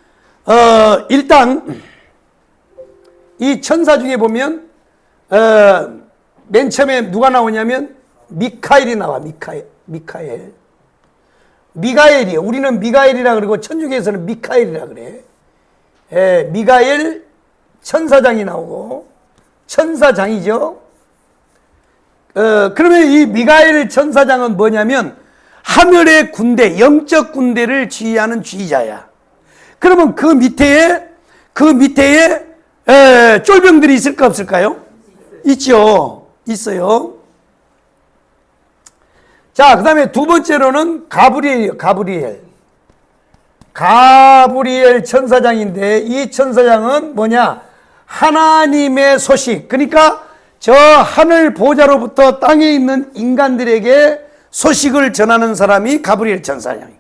일단 이 천사 중에 보면 맨 처음에 누가 나오냐면 미카엘이 나와. 미카엘. 미가엘이에요. 우리는 미가엘이라 그러고 천주교에서는 미카엘이라 그래. 미가엘 천사장이 나오고, 천사장이죠. 그러면 이 미가엘 천사장은 뭐냐면 하늘의 군대, 영적 군대를 지휘하는 지휘자야. 그러면 그 밑에 쫄병들이 있을까 없을까요? 있죠. 있어요. 자, 그 다음에 두 번째로는 가브리엘이에요. 가브리엘 천사장인데, 이 천사장은 뭐냐? 하나님의 소식. 그러니까 저 하늘 보좌로부터 땅에 있는 인간들에게 소식을 전하는 사람이 가브리엘 천사장이에요.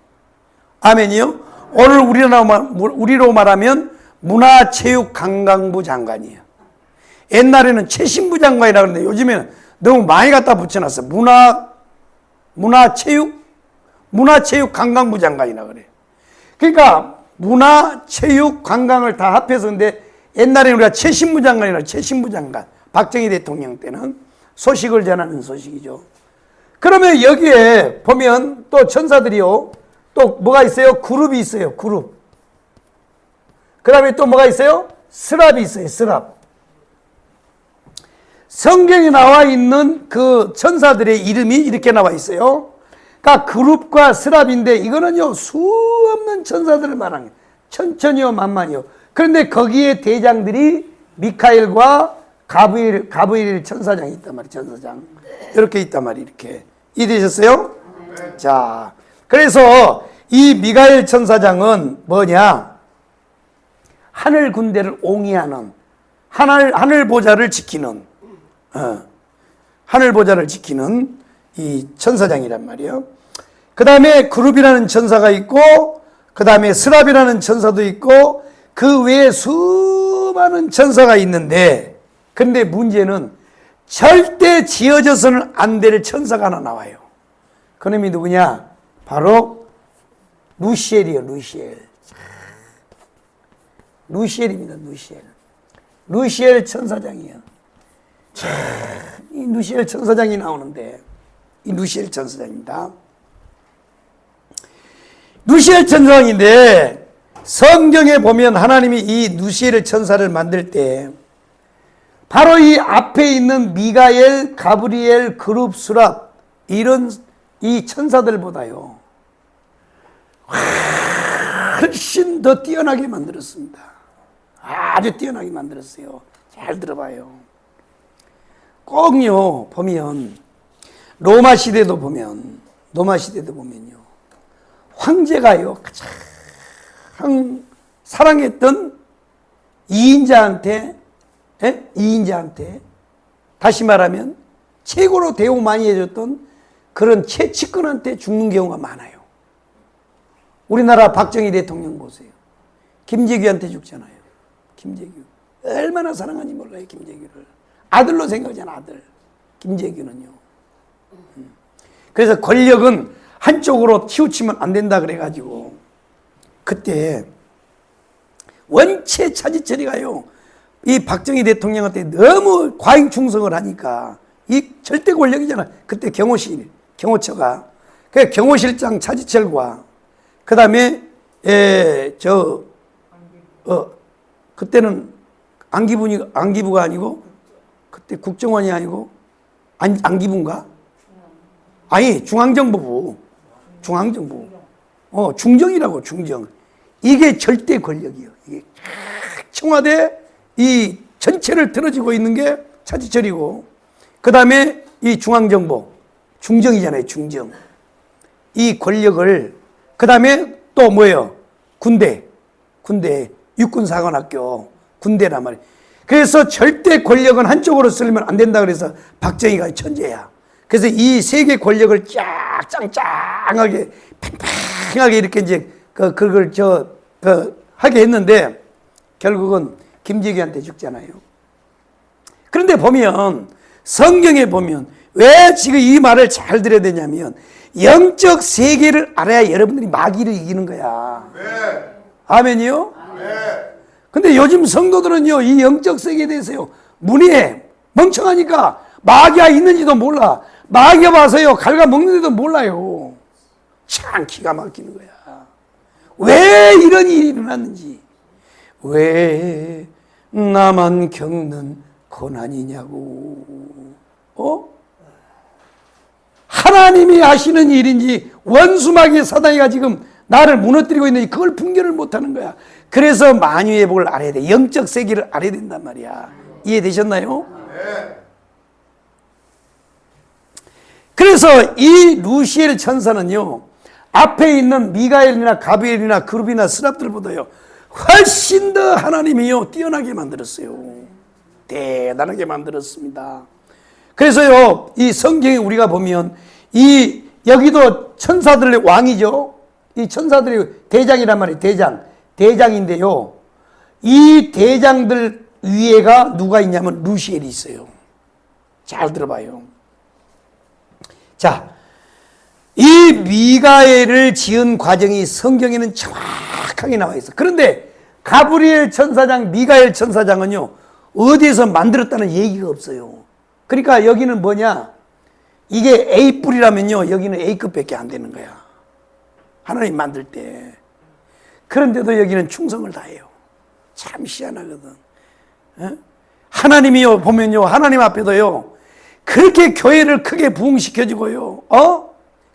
아멘이요? 오늘 우리로 말하면 문화체육관광부 장관이에요. 옛날에는 최신부 장관이라 그러는데 요즘에는 너무 많이 갖다 붙여놨어. 문화체육관광부 장관이라 그래. 그러니까 문화체육관광을 다 합해서, 근데 옛날에는 우리가 최신부 장관이라, 최신부 장관. 박정희 대통령 때는 소식을 전하는 소식이죠. 그러면 여기에 보면 또 천사들이요, 또 뭐가 있어요? 그룹이 있어요. 그룹. 그 다음에 또 뭐가 있어요? 스랍이 있어요. 스랍. 성경에 나와 있는 그 천사들의 이름이 이렇게 나와 있어요. 그러니까 그룹과 스랍인데, 이거는요 수없는 천사들을 말하는 거예요. 천천히요 만만히요. 그런데 거기에 대장들이 미카엘과 가브리엘 천사장이 있단 말이에요. 천사장. 이렇게 있단 말이에요. 이렇게. 이해되셨어요? 자, 그래서 이 미가엘 천사장은 뭐냐? 하늘 군대를 옹이하는, 하늘 보좌를 지키는, 하늘 보좌를 지키는 이 천사장이란 말이에요. 그 다음에 그룹이라는 천사가 있고, 그 다음에 스랍이라는 천사도 있고, 그 외에 수많은 천사가 있는데, 근데 문제는 절대 지어져서는 안 될 천사가 하나 나와요. 그놈이 누구냐? 바로 루시엘이에요. 루시엘입니다. 루시엘 천사장이에요. 이 루시엘 천사장이 나오는데, 이 루시엘 천사장입니다. 루시엘 천사장인데, 성경에 보면 하나님이 이 루시엘 천사를 만들 때 바로 이 앞에 있는 미가엘, 가브리엘, 그룹, 수랍, 이런 이 천사들보다요 훨씬 더 뛰어나게 만들었습니다. 아주 뛰어나게 만들었어요. 잘 들어봐요. 꼭요 보면 로마 시대도 보면요 황제가요 가장 사랑했던 이인자한테 다시 말하면 최고로 대우 많이 해줬던 그런 최측근한테 죽는 경우가 많아요. 우리나라 박정희 대통령 보세요. 김재규한테 죽잖아요. 김재규. 얼마나 사랑하는지 몰라요, 김재규를. 아들로 생각하잖아, 아들. 김재규는요. 그래서 권력은 한쪽으로 치우치면 안 된다 그래가지고 그때 원체 차지철이가요, 이 박정희 대통령한테 너무 과잉 충성을 하니까 이 절대 권력이잖아. 그때 경호처가. 그 경호실장 차지철과 그 다음에 그때는 안기부가 아니고 그때 국정원이 아니고 안기부인가? 아니 중앙정부. 중정이라고 중정. 이게 절대 권력이요. 이게 청와대 이 전체를 들어지고 있는 게 차지철이고 그 다음에 이 중앙정부 중정이잖아요. 중정. 이 권력을 그 다음에 또 뭐예요? 군대 육군사관학교 군대란 말이에요. 그래서 절대 권력은 한쪽으로 쓰려면 안 된다 그래서 박정희가 천재야. 그래서 이 세 개 권력을 짱짱하게 팽팽하게 이렇게 이제 그걸 하게 했는데 결국은 김재규한테 죽잖아요. 그런데 보면 성경에 보면 왜 지금 이 말을 잘 들어야 되냐면 영적 세계를 알아야 여러분들이 마귀를 이기는 거야. 네. 아멘이요? 네. 근데 요즘 성도들은요, 이 영적 세계에 대해서요, 문의해. 멍청하니까 마귀가 있는지도 몰라. 마귀가 와서요, 갉아먹는지도 몰라요. 참 기가 막히는 거야. 왜 이런 일이 일어났는지. 왜 나만 겪는 고난이냐고. 하나님이 하시는 일인지 원수마귀 사단이가 지금 나를 무너뜨리고 있는지 그걸 분별을 못하는 거야. 그래서 만유회복을 알아야 돼. 영적 세계를 알아야 된단 말이야. 이해되셨나요? 네. 그래서 이 루시엘 천사는요, 앞에 있는 미가엘이나 가브리엘이나 그룹이나 스랍들보다요 훨씬 더 하나님이요 뛰어나게 만들었어요. 대단하게 만들었습니다. 그래서요, 이 성경에 우리가 보면 여기도 천사들의 왕이죠. 이 천사들의 대장이란 말이에요. 대장인데요, 이 대장들 위에가 누가 있냐면 루시엘이 있어요. 잘 들어봐요. 자, 이 미가엘을 지은 과정이 성경에는 정확하게 나와 있어. 그런데 가브리엘 천사장, 미가엘 천사장은요 어디에서 만들었다는 얘기가 없어요. 그러니까 여기는 뭐냐, 이게 A뿔이라면요 여기는 A급밖에 안 되는 거야, 하나님 만들 때. 그런데도 여기는 충성을 다해요. 참 희한하거든. 하나님이요 보면요, 하나님 앞에도요 그렇게 교회를 크게 부흥시켜주고요,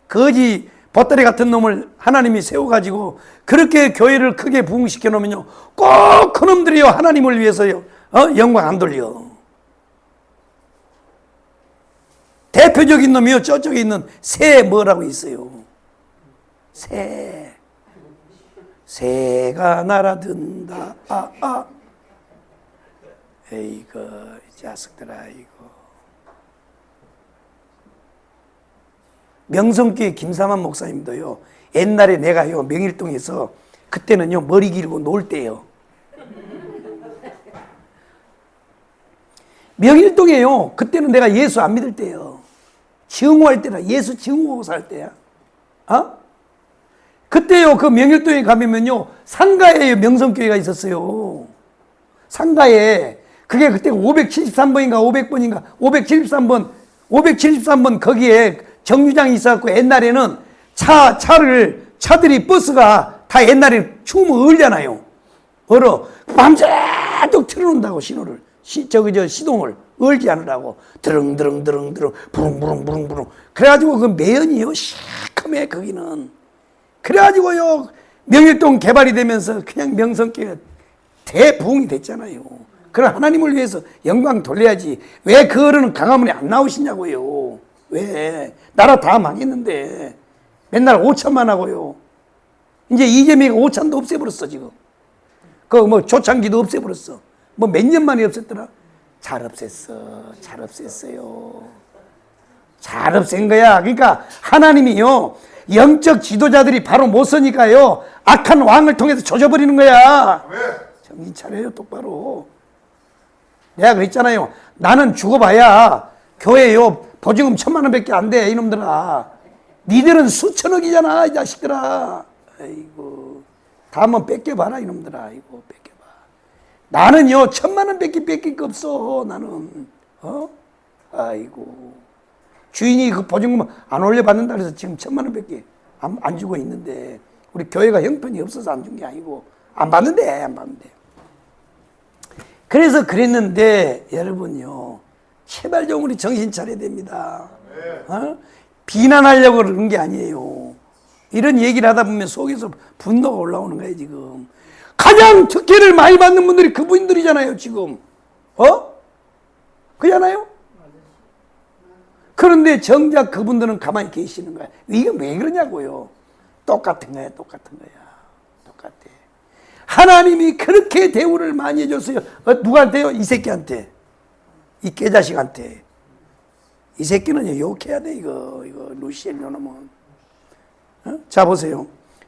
거지 보따리 같은 놈을 하나님이 세워가지고 그렇게 교회를 크게 부흥시켜 놓으면요 꼭 그놈들이요 하나님을 위해서요 영광 안 돌려. 대표적인 놈이요, 저쪽에 있는 새 뭐라고 있어요. 새가 날아든다. 에이거 이 자식들아 이거. 명성교회 김사만 목사님도요, 옛날에 내가요 명일동에서 그때는요 머리 기르고 놀 때요, 명일동에요 그때는 내가 예수 안 믿을 때요, 증오할 때라, 예수 증오하고 살 때야. 그때요 그 명일동에 가면요 상가에 명성교회가 있었어요. 상가에. 그게 그때 573번인가 500번인가 573번 거기에 정류장이 있어갖고 옛날에는 차들이 버스가 다 옛날에 추우면 얼잖아요. 밤새도록 틀어놓는다고 신호를. 시동을 얼지 않으라고. 드릉드릉 부릉부릉. 그래가지고 그 매연이요 시커매 거기는. 그래가지고요 명일동 개발이 되면서 그냥 명성교회가 대부흥이 됐잖아요. 그럼 하나님을 위해서 영광 돌려야지. 왜 그 어른은 강화문에 안 나오시냐고요. 왜? 나라 다 망했는데 맨날 오찬만 하고요. 이제 이재명이 오찬도 없애버렸어 지금. 조창기도 없애버렸어. 몇 년 만에 없앴더라. 잘 없앴어요. 잘 없앤 거야. 그러니까 하나님이요 영적 지도자들이 바로 못 서니까요 악한 왕을 통해서 조져버리는 거야. 아멘. 정신 차려요, 똑바로. 내가 그랬잖아요. 나는 죽어봐야 교회요 보증금 1,000만 원밖에 안 돼, 이놈들아. 니들은 수천억이잖아, 이 자식들아. 아이고, 다 한번 뺏겨봐라, 이놈들아. 아이고, 뺏겨봐. 나는요 1,000만 원밖에 뺏길 거 없어, 나는. 아이고, 주인이 그 보증금 안 올려받는다 그래서 지금 1,000만 원밖에 안 주고 있는데, 우리 교회가 형편이 없어서 안 준 게 아니고 안 받는데. 그래서 그랬는데 여러분요, 제발 좀 우리 정신 차려야 됩니다. 비난하려고 그러는 게 아니에요. 이런 얘기를 하다 보면 속에서 분노가 올라오는 거예요. 지금 가장 특혜를 많이 받는 분들이 그분들이잖아요. 지금 그렇잖아요. 그런데 정작 그분들은 가만히 계시는 거야. 이게 왜 그러냐고요. 똑같은 거야. 똑같아. 하나님이 그렇게 대우를 많이 해줬어요. 누구한테요? 이 새끼한테. 이 깨자식한테. 이 새끼는 욕해야 돼. 이거 루시엘 요놈은. 자, 보세요.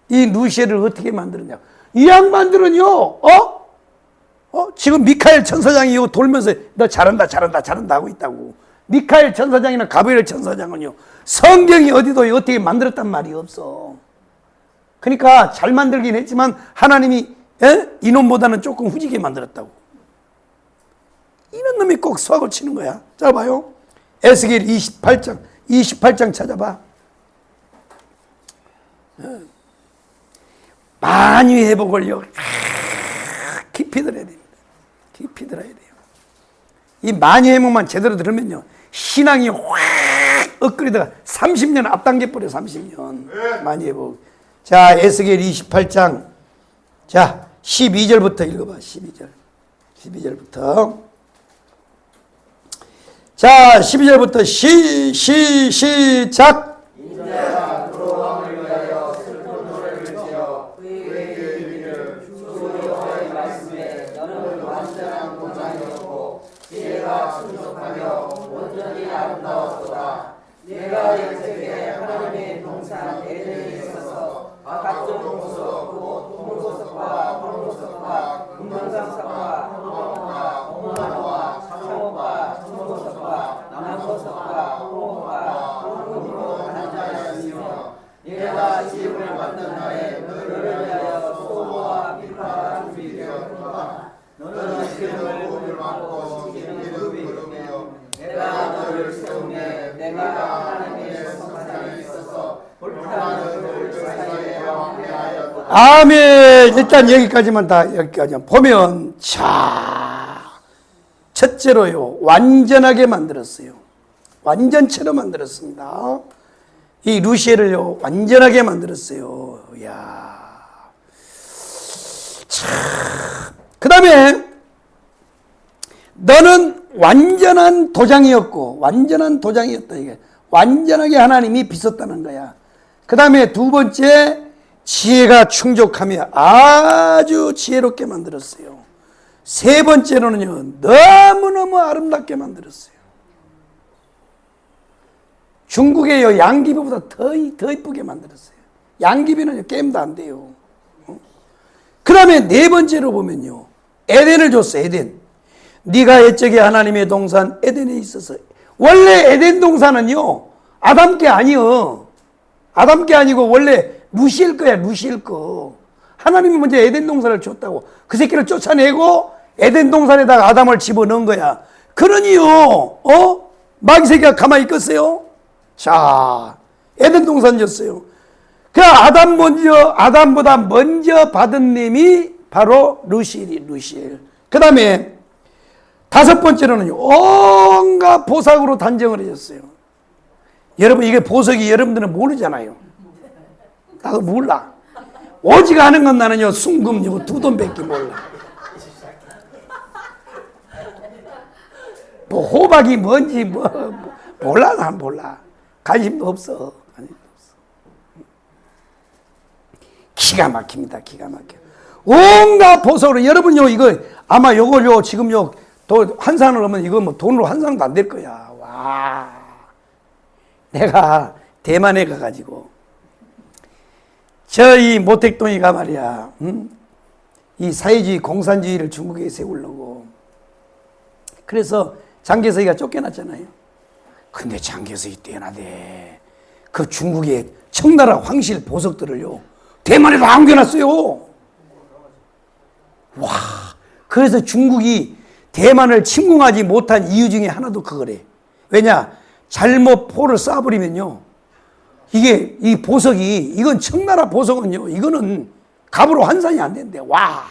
이 루시엘을 어떻게 만들었냐. 이 양반들은요, 지금 미카엘 천사장이 돌면서 너 잘한다 하고 있다고. 미카엘 천사장이나 가브리엘 천사장은요, 성경이 어디도 어떻게 만들었단 말이 없어. 그러니까 잘 만들긴 했지만 하나님이 이놈보다는 조금 후지게 만들었다고. 이런 놈이 꼭 수학을 치는 거야. 자, 봐요. 에스겔 28장 찾아봐. 만유의 회복을요, 깊이 들어야 됩니다. 깊이 들어야 돼요. 이 만유의 회복만 제대로 들으면요, 신앙이 확 엇그리다가 30년 앞당겨 버려. 30년. 만유의 회복. 자, 에스겔 28장. 자, 12절부터 읽어봐. 12절부터. 자, 12절부터 시작. 인자가 도로왕을 위하여 슬픈 노래를 지어 그에게 이르기를 주 여호와의 말씀에 너는 완전한 도장이었고 지혜가 충족하며 온전히 아름다웠도다. 내가 옛적에 하나님의 동산 에덴에 있어서 각종 보석 곧 동물보석과 황보석과 금강석과 호박과 홍마노와 창호과 청보석과 남보석과 홍호과 황금으로 단자였으며 내가 지음을 받는 날에 너를 위하여 소모와 비파가 준비되었구나. 너는 기름을 오늘 받고 지키는 그룹이며 내가 너를 세우매 내가 하나님의 성산에 있어서 불타는 돌 사이에 왕래하였다. 아멘. 일단 여기까지만 보면, 자, 첫째로요, 완전하게 만들었어요. 완전체로 만들었습니다. 이 루시엘을요, 완전하게 만들었어요. 이야. 참. 그 다음에, 너는 완전한 도장이었다. 이게. 완전하게 하나님이 빚었다는 거야. 그 다음에 두 번째, 지혜가 충족하며 아주 지혜롭게 만들었어요. 세 번째로는요, 너무너무 아름답게 만들었어요. 중국의 양귀비보다 더 이쁘게 만들었어요. 양귀비는 게임도 안 돼요. 그 다음에 네 번째로 보면요, 에덴을 줬어. 에덴. 네가 옛적에 하나님의 동산 에덴에 있어서. 원래 에덴 동산은요, 아담 게 아니요. 아담 게 아니고 원래 루시엘 거야. 루시엘 거. 하나님이 먼저 에덴 동산을 줬다고. 그 새끼를 쫓아내고 에덴 동산에다가 아담을 집어넣은 거야. 그러니요, 마귀 새끼가 가만히 있겠어요? 자, 에덴 동산 줬어요. 그 아담보다 먼저 받은 님이 바로 루시엘. 그 다음에 다섯 번째로는요, 온갖 보석으로 단정을 해줬어요. 여러분, 이게 보석이 여러분들은 모르잖아요. 나도 몰라. 오직 아는 건 나는요, 순금, 두 돈밖에 몰라. 뭐, 호박이 뭔지, 몰라, 난 몰라. 관심도 없어. 기가 막힙니다. 기가 막혀. 온갖 보석으로, 여러분요, 이거, 아마 요걸요, 지금요, 환산을 하면 이거 뭐 돈으로 환산도 안 될 거야. 와. 내가 대만에 가가지고, 저희 모택동이가 말이야, 이 사회주의 공산주의를 중국에 세우려고. 그래서 장개석이가 쫓겨났잖아요. 근데 장개석이 뛰어나대. 그 중국의 청나라 황실 보석들을요, 대만에도 안겨놨어요. 와, 그래서 중국이 대만을 침공하지 못한 이유 중에 하나도 그거래. 왜냐? 잘못 포를 쏴버리면요, 이게, 이 보석이, 이건 청나라 보석은요, 이거는 값으로 환산이 안 된대. 와.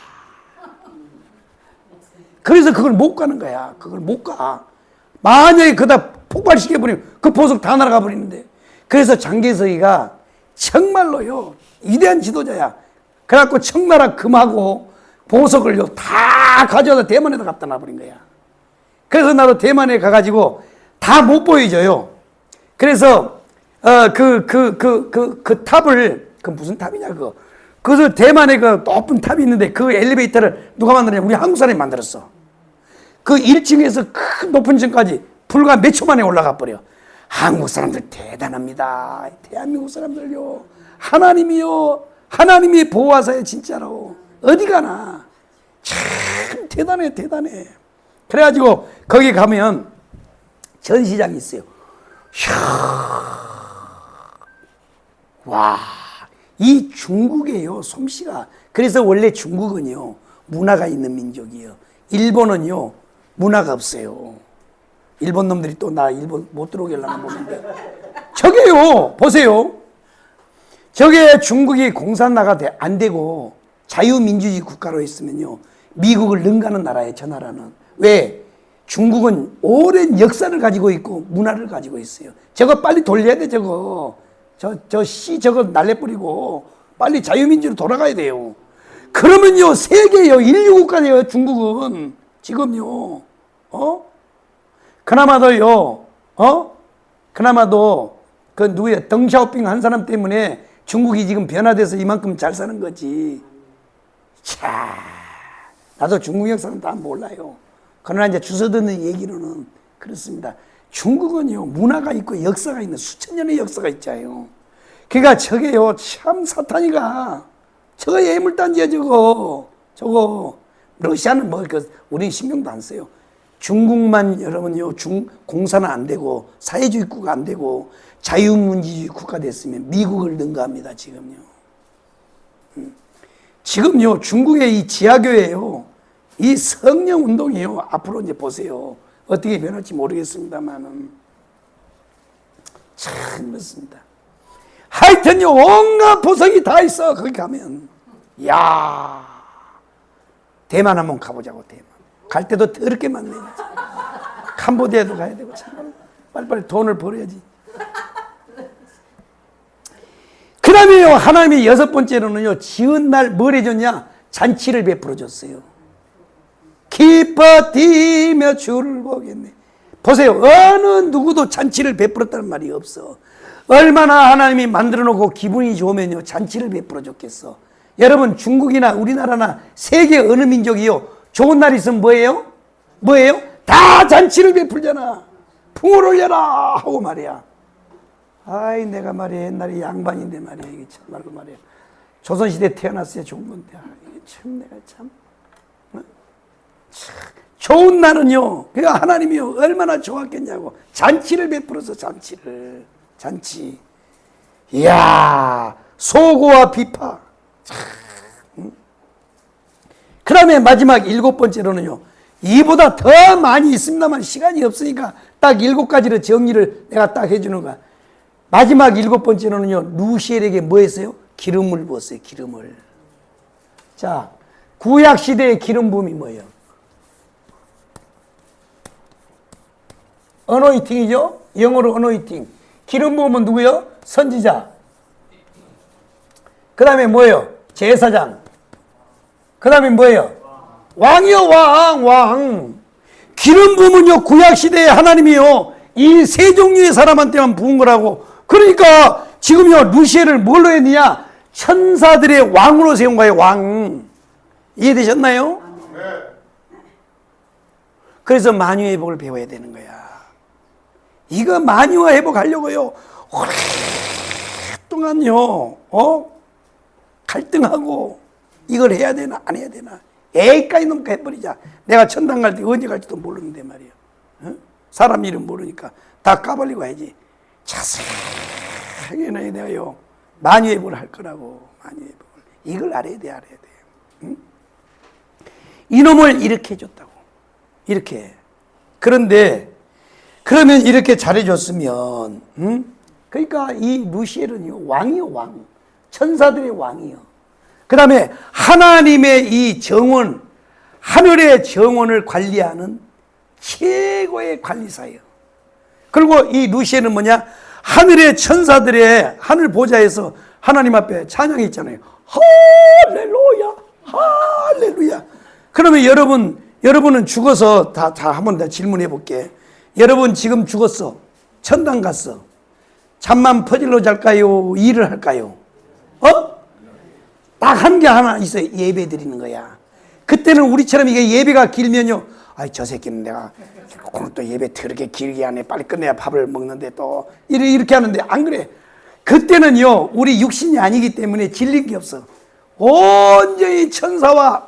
그래서 그걸 못 가는 거야. 그걸 못 가. 만약에 그다 폭발시켜버리면 그 보석 다 날아가 버리는데. 그래서 장개석이가 정말로요, 위대한 지도자야. 그래갖고 청나라 금하고 보석을요, 다 가져와서 대만에다 갖다 놔버린 거야. 그래서 나도 대만에 가가지고 다 못 보여줘요. 그래서, 그 탑을, 그 무슨 탑이냐, 그거. 그래서 대만에 그 높은 탑이 있는데 그 엘리베이터를 누가 만들었냐? 우리 한국 사람이 만들었어. 그 1층에서 큰 높은 층까지 불과 몇 초 만에 올라가 버려. 한국 사람들 대단합니다. 대한민국 사람들요. 하나님이요. 하나님이 보호하사요, 진짜로. 어디 가나. 참 대단해, 대단해. 그래가지고 거기 가면 전시장이 있어요. 와, 이 중국에요, 솜씨가. 그래서 원래 중국은요, 문화가 있는 민족이에요. 일본은요, 문화가 없어요. 일본 놈들이 또 나 일본 못 들어오게 하려나 보는데. 저게요, 보세요. 저게 중국이 공산나라가 안 되고 자유민주주의 국가로 있으면요, 미국을 능가하는 나라예요, 저 나라는. 왜? 중국은 오랜 역사를 가지고 있고 문화를 가지고 있어요. 저거 빨리 돌려야 돼, 저거. 저거 날려버리고 빨리 자유민주로 돌아가야 돼요. 그러면요, 세계요, 인류국가예요, 중국은. 지금요, 그나마도요, 그나마도, 그 누구야, 덩샤오핑 한 사람 때문에 중국이 지금 변화돼서 이만큼 잘 사는 거지. 차, 나도 중국 역사는 다 몰라요. 그러나 이제 주워 듣는 얘기로는 그렇습니다. 중국은요, 문화가 있고 역사가 있는 수천 년의 역사가 있잖아요. 그러니까 저게요, 참 사탄이가, 저거 예물단지야, 저거. 러시아는 뭐, 우린 신경도 안 써요. 중국만 여러분요, 공산은 안 되고, 사회주의 국가 안 되고, 자유민주주의 국가 됐으면 미국을 능가합니다, 지금요. 지금요, 중국의 이 지하교회요, 이 성령 운동이요, 앞으로 이제 보세요. 어떻게 변할지 모르겠습니다만은. 참 그렇습니다. 하여튼요, 온갖 보석이 다 있어, 거기 가면. 야, 대만 한번 가보자고, 대만. 갈 때도 더럽게 많네. 캄보디아도 가야 되고, 참. 빨리빨리 돈을 벌어야지. 그 다음에요, 하나님이 여섯 번째로는요, 지은 날 뭘 해줬냐? 잔치를 베풀어 줬어요. 기뻐 뛰며 주를 보겠네. 보세요, 어느 누구도 잔치를 베풀었다는 말이 없어. 얼마나 하나님이 만들어 놓고 기분이 좋으면요, 잔치를 베풀어 줬겠어. 여러분, 중국이나 우리나라나 세계 어느 민족이요, 좋은 날 있으면 뭐예요? 다 잔치를 베풀잖아. 풍을 올려라 하고 말이야. 아이, 내가 말이야, 옛날에 양반인데 말이야, 이게 참말로 말이야, 조선시대 태어났어야 좋은 건데, 이게 참 내가 참, 좋은 날은요, 그러니까 하나님이요, 얼마나 좋았겠냐고. 잔치를 베풀어서 잔치. 이야, 소고와 비파. 그 다음에 마지막 일곱 번째로는요, 이보다 더 많이 있습니다만 시간이 없으니까 딱 일곱 가지로 정리를 내가 딱 해주는 거야. 마지막 일곱 번째로는요, 루시엘에게 뭐 했어요? 기름을 부었어요, 기름을. 자, 구약시대의 기름 부음이 뭐예요? 어노이팅이죠? 영어로 어노이팅. 기름 부음은 누구요? 선지자. 그 다음에 뭐예요? 제사장. 그 다음에 뭐예요? 왕이요, 왕. 기름 부음은요, 구약시대에 하나님이요, 이 세 종류의 사람한테만 부은 거라고. 그러니까 지금요, 루시엘을 뭘로 했느냐? 천사들의 왕으로 세운 거예요, 왕. 이해되셨나요? 네. 그래서 만유의 회복을 배워야 되는 거야. 이거 만유와 회복하려고요, 오랫동안요, 갈등하고 이걸 해야 되나 안 해야 되나 에이까지 넘게 해버리자. 내가 천당 갈 때 언제 갈지도 모르는데 말이야. 어? 사람 이름 모르니까 다 까발리고 해야지. 자세하게 내가요 만유회복을 할 거라고. 만유회복을 이걸 알아야 돼. 응? 이놈을 이렇게 해줬다고. 이렇게. 그런데 그러면 이렇게 잘해줬으면 그러니까 이 루시엘은요 왕이요 왕. 천사들의 왕이요. 그 다음에 하나님의 이 정원, 하늘의 정원을 관리하는 최고의 관리사예요. 그리고 이 루시엘은 뭐냐? 하늘의 천사들의 하늘 보좌에서 하나님 앞에 찬양이 있잖아요. 할렐루야, 할렐루야. 그러면 여러분은 죽어서 다 한번 더 질문해 볼게. 여러분 지금 죽었어. 천당 갔어. 잠만 퍼질러 잘까요? 일을 할까요? 딱 한 게 하나 있어요. 예배 드리는 거야. 그때는 우리처럼 이게 예배가 길면요. 아이, 저 새끼는 내가 오늘 또 예배 더럽게 길게 하네. 빨리 끝내야 밥을 먹는데 또 이렇게 하는데 안 그래. 그때는요. 우리 육신이 아니기 때문에 질린 게 없어. 온전히 천사와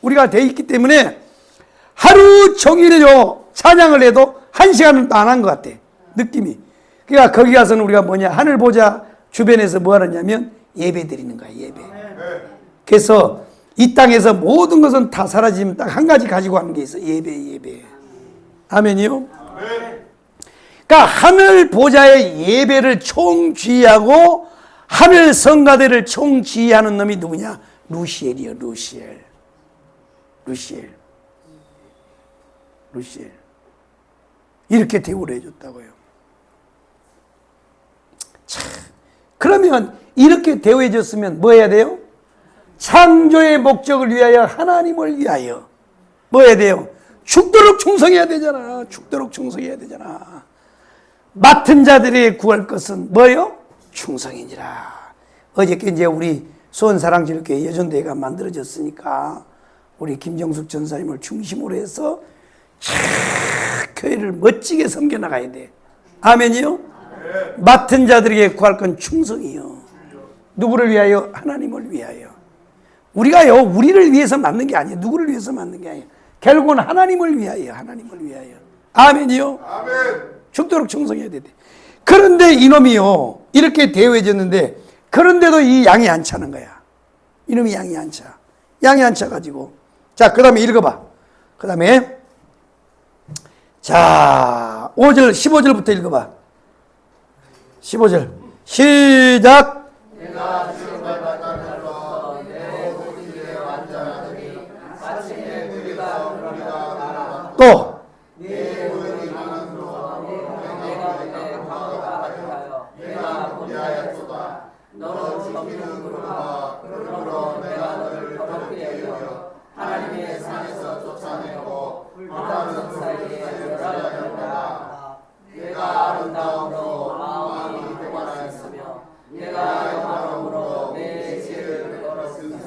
우리가 돼 있기 때문에 하루 종일요 찬양을 해도 1시간은 안 한 것 같아. 느낌이. 그러니까 거기 가서는 우리가 뭐냐. 하늘 보자 주변에서 뭐 하느냐면 예배 드리는 거야. 예배. 그래서 이 땅에서 모든 것은 다 사라지면 딱 한 가지 가지고 가는 게 있어. 예배. 아멘이요? 그러니까 하늘 보좌의 예배를 총지휘하고 하늘 성가대를 총지휘하는 놈이 누구냐? 루시엘이요. 루시엘. 이렇게 대우를 해줬다고요. 참. 그러면 이렇게 대우해줬으면 뭐 해야 돼요? 창조의 목적을 위하여 하나님을 위하여 뭐 해야 돼요? 죽도록 충성해야 되잖아. 죽도록 충성해야 되잖아. 맡은 자들이 구할 것은 뭐예요? 충성이니라. 어저께 이제 우리 수원사랑제일교회 여전대회가 만들어졌으니까 우리 김정숙 전사님을 중심으로 해서 교회를 멋지게 섬겨나가야 돼. 아멘이요? 맡은 자들에게 구할 건 충성이요. 누구를 위하여? 하나님을 위하여. 우리가요 우리를 위해서 맡는 게 아니에요. 누구를 위해서 맡는 게 아니에요. 결국은 하나님을 위하여. 아멘이요? 아멘. 죽도록 충성해야 돼. 그런데 이놈이요 이렇게 대우해줬는데 그런데도 이 양이 안 차는 거야. 이놈이 양이 안 차. 양이 안 차가지고 자 그 다음에 읽어봐. 그 다음에 자 5절 15절부터 읽어봐. 15절 시작. 내가 주님을 만나면서 내 모든 완전하더니 아침에 우리가 나라 또 내 의리 많음으로 내가 내 과거가 가득하여 내가 보리하였도다. 너로 지키는 그룹과 그룹으로 내가 너를 더럽게 여겨 하나님의 산에서 쫓아내고 불타는 사이에 멸하였노라. 내가 아름다움으로 마음이 교만하였으며 내가 영화로움으로 내 죄를 걸었으며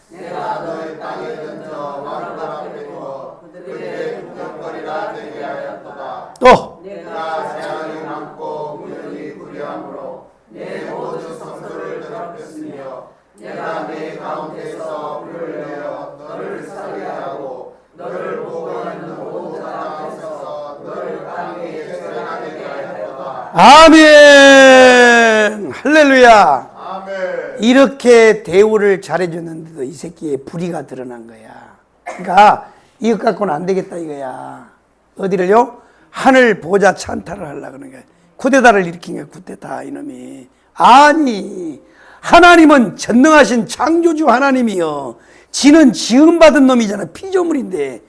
내가 너의 땅에 던져 왕들 앞에 두어 그들의 구경거리라 되게 하였도다. 또 내가 재앙이 많고 무연히 불의함으로 내 모든 성소를 더럽혔으며 내가 내 가운데서 불을 내어 너를 살게 하고 너를 보고 있는 온 땅에서 너를 땅에 죄가 되게 하였도다. 아멘 할렐루야. 아멘. 이렇게 대우를 잘해줬는데도 이 새끼의 불의가 드러난 거야. 그러니까 이것 갖고는 안 되겠다 이거야. 어디를요? 하늘 보좌 찬탈을 하려고 하는 거야. 쿠데타를 일으킨 거야. 쿠데타 이놈이. 아니 하나님은 전능하신 창조주 하나님이요 지는 지음받은 놈이잖아. 피조물인데.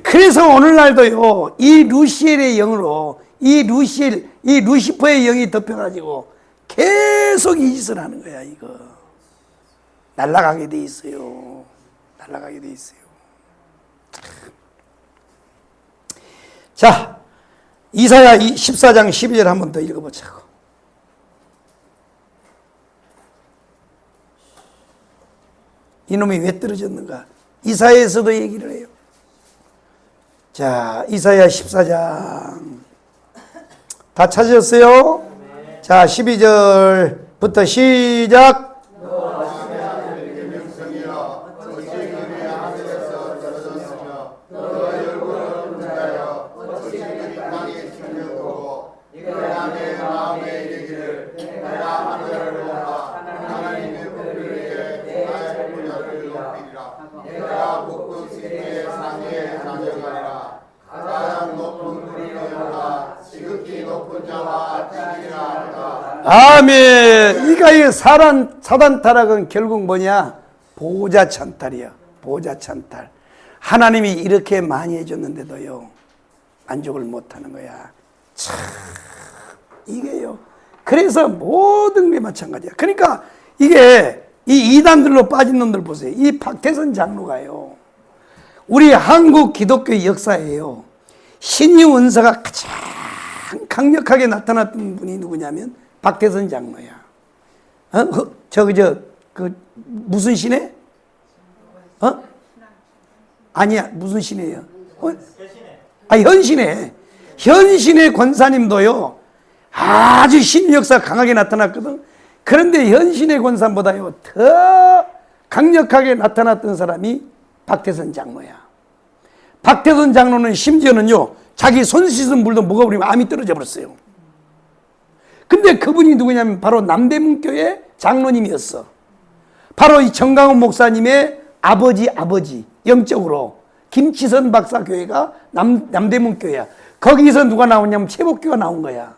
그래서 오늘날도요 이 루시엘의 영으로 이 루시퍼의 영이 덮여가지고 계속 이 짓을 하는 거야. 이거 날아가게 돼 있어요. 자 이사야 14장 12절 한 번 더 읽어보자고. 이놈이 왜 떨어졌는가? 이사야에서도 얘기를 해요. 자, 이사야 14장 다 찾으셨어요? 자, 12절부터 시작. 아멘. 그러니까 이 사단 타락은 결국 뭐냐? 보호자 찬탈이야. 보호자 찬탈. 하나님이 이렇게 많이 해줬는데도요, 만족을 못하는 거야. 참, 이게요. 그래서 모든 게 마찬가지야. 그러니까 이게 이 이단들로 빠진 놈들 보세요. 이 박태선 장로가요, 우리 한국 기독교 역사에요, 신유 은사가 가장 강력하게 나타났던 분이 누구냐면 박태선 장로야. 무슨 신에? 아니야, 무슨 신이에요? 현신에. 현신의 권사님도요, 아주 신유 역사 강하게 나타났거든. 그런데 현신의 권사보다요, 더 강력하게 나타났던 사람이 박태선 장로야. 박태선 장로는 심지어는요, 자기 손 씻은 물도 먹어버리면 암이 떨어져 버렸어요. 근데 그분이 누구냐면 바로 남대문교회 장로님이었어. 바로 이 정강훈 목사님의 아버지, 영적으로 김치선 박사 교회가 남대문교회야. 거기서 누가 나오냐면 최복교가 나온 거야.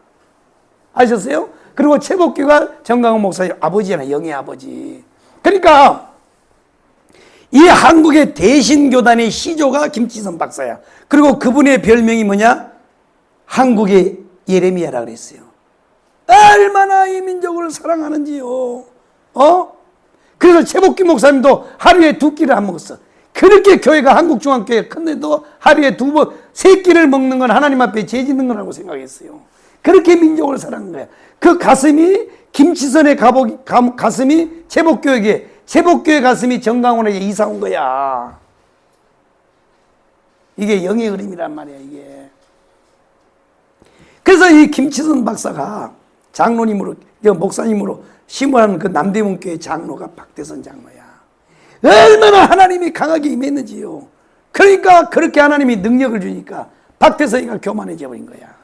아셨어요? 그리고 최복교가 정강훈 목사님 아버지잖아, 영의 아버지. 그러니까 이 한국의 대신교단의 시조가 김치선 박사야. 그리고 그분의 별명이 뭐냐? 한국의 예레미야라 그랬어요. 얼마나 이 민족을 사랑하는지요. 그래서 최복기 목사님도 하루에 2끼를 안 먹었어. 그렇게 교회가 한국중앙교회 큰데도 하루에 2번, 3끼를 먹는 건 하나님 앞에 죄 짓는 거라고 생각했어요. 그렇게 민족을 사랑한 거야. 그 가슴이 김치선의 가슴이 최복교에게, 최복교의 가슴이 정강훈에게 이사 온 거야. 이게 영의 그림이란 말이야, 이게. 그래서 이 김치선 박사가 장로님으로, 목사님으로 심부하는 그 남대문교회 장로가 박태선 장로야. 얼마나 하나님이 강하게 임했는지요. 그러니까 그렇게 하나님이 능력을 주니까 박태선이가 교만해져 버린 거야.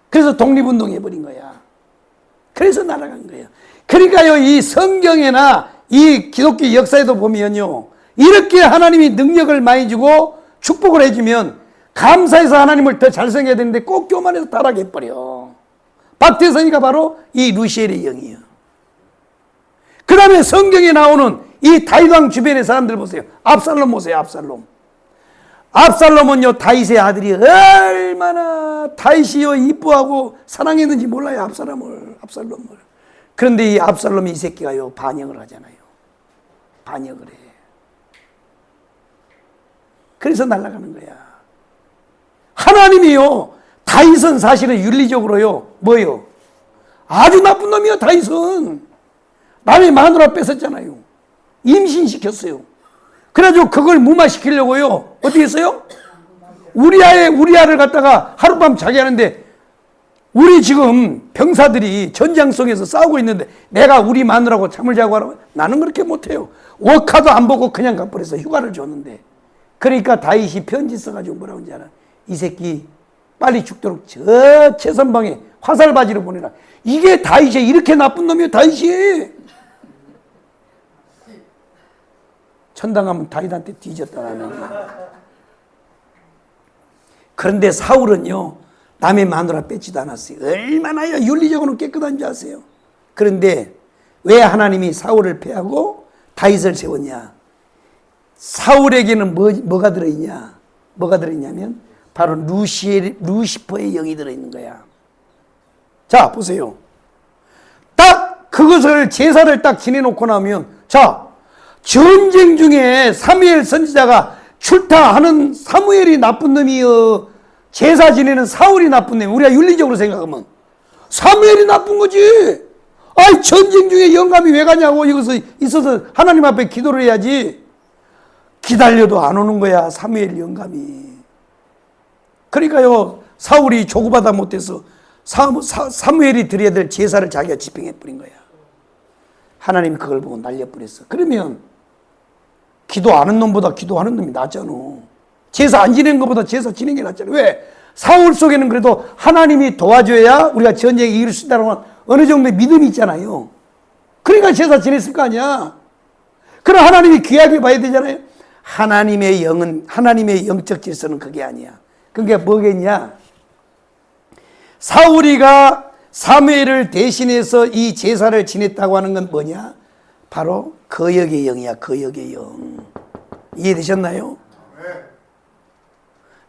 그래서 독립운동 해버린 거야. 그래서 날아간 거예요. 그러니까요, 이 성경에나 이 기독교 역사에도 보면요, 이렇게 하나님이 능력을 많이 주고 축복을 해주면 감사해서 하나님을 더 잘 생겨야 되는데 꼭 교만해서 타락해버려. 박태선이가 바로 이 루시엘의 영이에요. 그 다음에 성경에 나오는 이 다윗 왕 주변의 사람들 보세요. 압살롬 보세요, 압살롬. 압살롬은요, 다윗의 아들이 얼마나 다윗이요 이뻐하고 사랑했는지 몰라요, 압살롬을. 그런데 이 압살롬이 이 새끼가요, 반역을 하잖아요. 반역을 해. 그래서 날아가는 거야. 하나님이요, 다윗은 사실은 윤리적으로요, 뭐요? 아주 나쁜 놈이요, 다윗은. 남의 마누라 뺏었잖아요. 임신시켰어요. 그래가지고 그걸 무마시키려고요, 어떻게 했어요? 우리아를 갖다가 하룻밤 자게 하는데, 우리 지금 병사들이 전장 속에서 싸우고 있는데 내가 우리 마누라고 잠을 자고 하라고? 나는 그렇게 못해요. 워카도 안 보고 그냥 가버려서 휴가를 줬는데, 그러니까 다윗이 편지 써가지고 뭐라고 하는지 알아? 이 새끼 빨리 죽도록 저 최선방에 화살바지로 보내라. 이게 다윗이 이렇게 나쁜 놈이에요, 다윗이. 천당하면 다윗한테 뒤졌다라는 거예요. 그런데 사울은요, 남의 마누라 뺏지도 않았어요. 얼마나 윤리적으로는 깨끗한 줄 아세요? 그런데 왜 하나님이 사울을 패하고 다윗을 세웠냐? 사울에게는 뭐가 들어있냐? 뭐가 들어있냐면 바로 루시퍼의 영이 들어있는 거야. 자, 보세요. 딱 그것을 제사를 딱 지내놓고 나면, 자, 전쟁 중에 사무엘 선지자가 출타하는 사무엘이 나쁜 놈이요, 제사 지내는 사울이 나쁜 놈이. 우리가 윤리적으로 생각하면 사무엘이 나쁜 거지. 아이, 전쟁 중에 영감이 왜 가냐고. 여기서 있어서 하나님 앞에 기도를 해야지. 기다려도 안 오는 거야, 사무엘 영감이. 그러니까요, 사울이 조구받아 못해서 사무엘이 드려야 될 제사를 자기가 집행해버린 거야. 하나님이 그걸 보고 날려버렸어. 그러면 기도 안 하는 놈보다 기도하는 놈이 낫잖아. 제사 안 지내는 것보다 제사 지내는 게 낫잖아. 왜? 사울 속에는 그래도 하나님이 도와줘야 우리가 전쟁에 이길 수 있다는 어느 정도의 믿음이 있잖아요. 그러니까 제사 지냈을 거 아니야. 그럼 하나님이 귀하게 봐야 되잖아요. 하나님의 영은, 하나님의 영적 질서는 그게 아니야. 그게 뭐겠냐? 사울이가 사무엘을 대신해서 이 제사를 지냈다고 하는 건 뭐냐? 바로 거역의 영이야. 거역의 영. 이해되셨나요?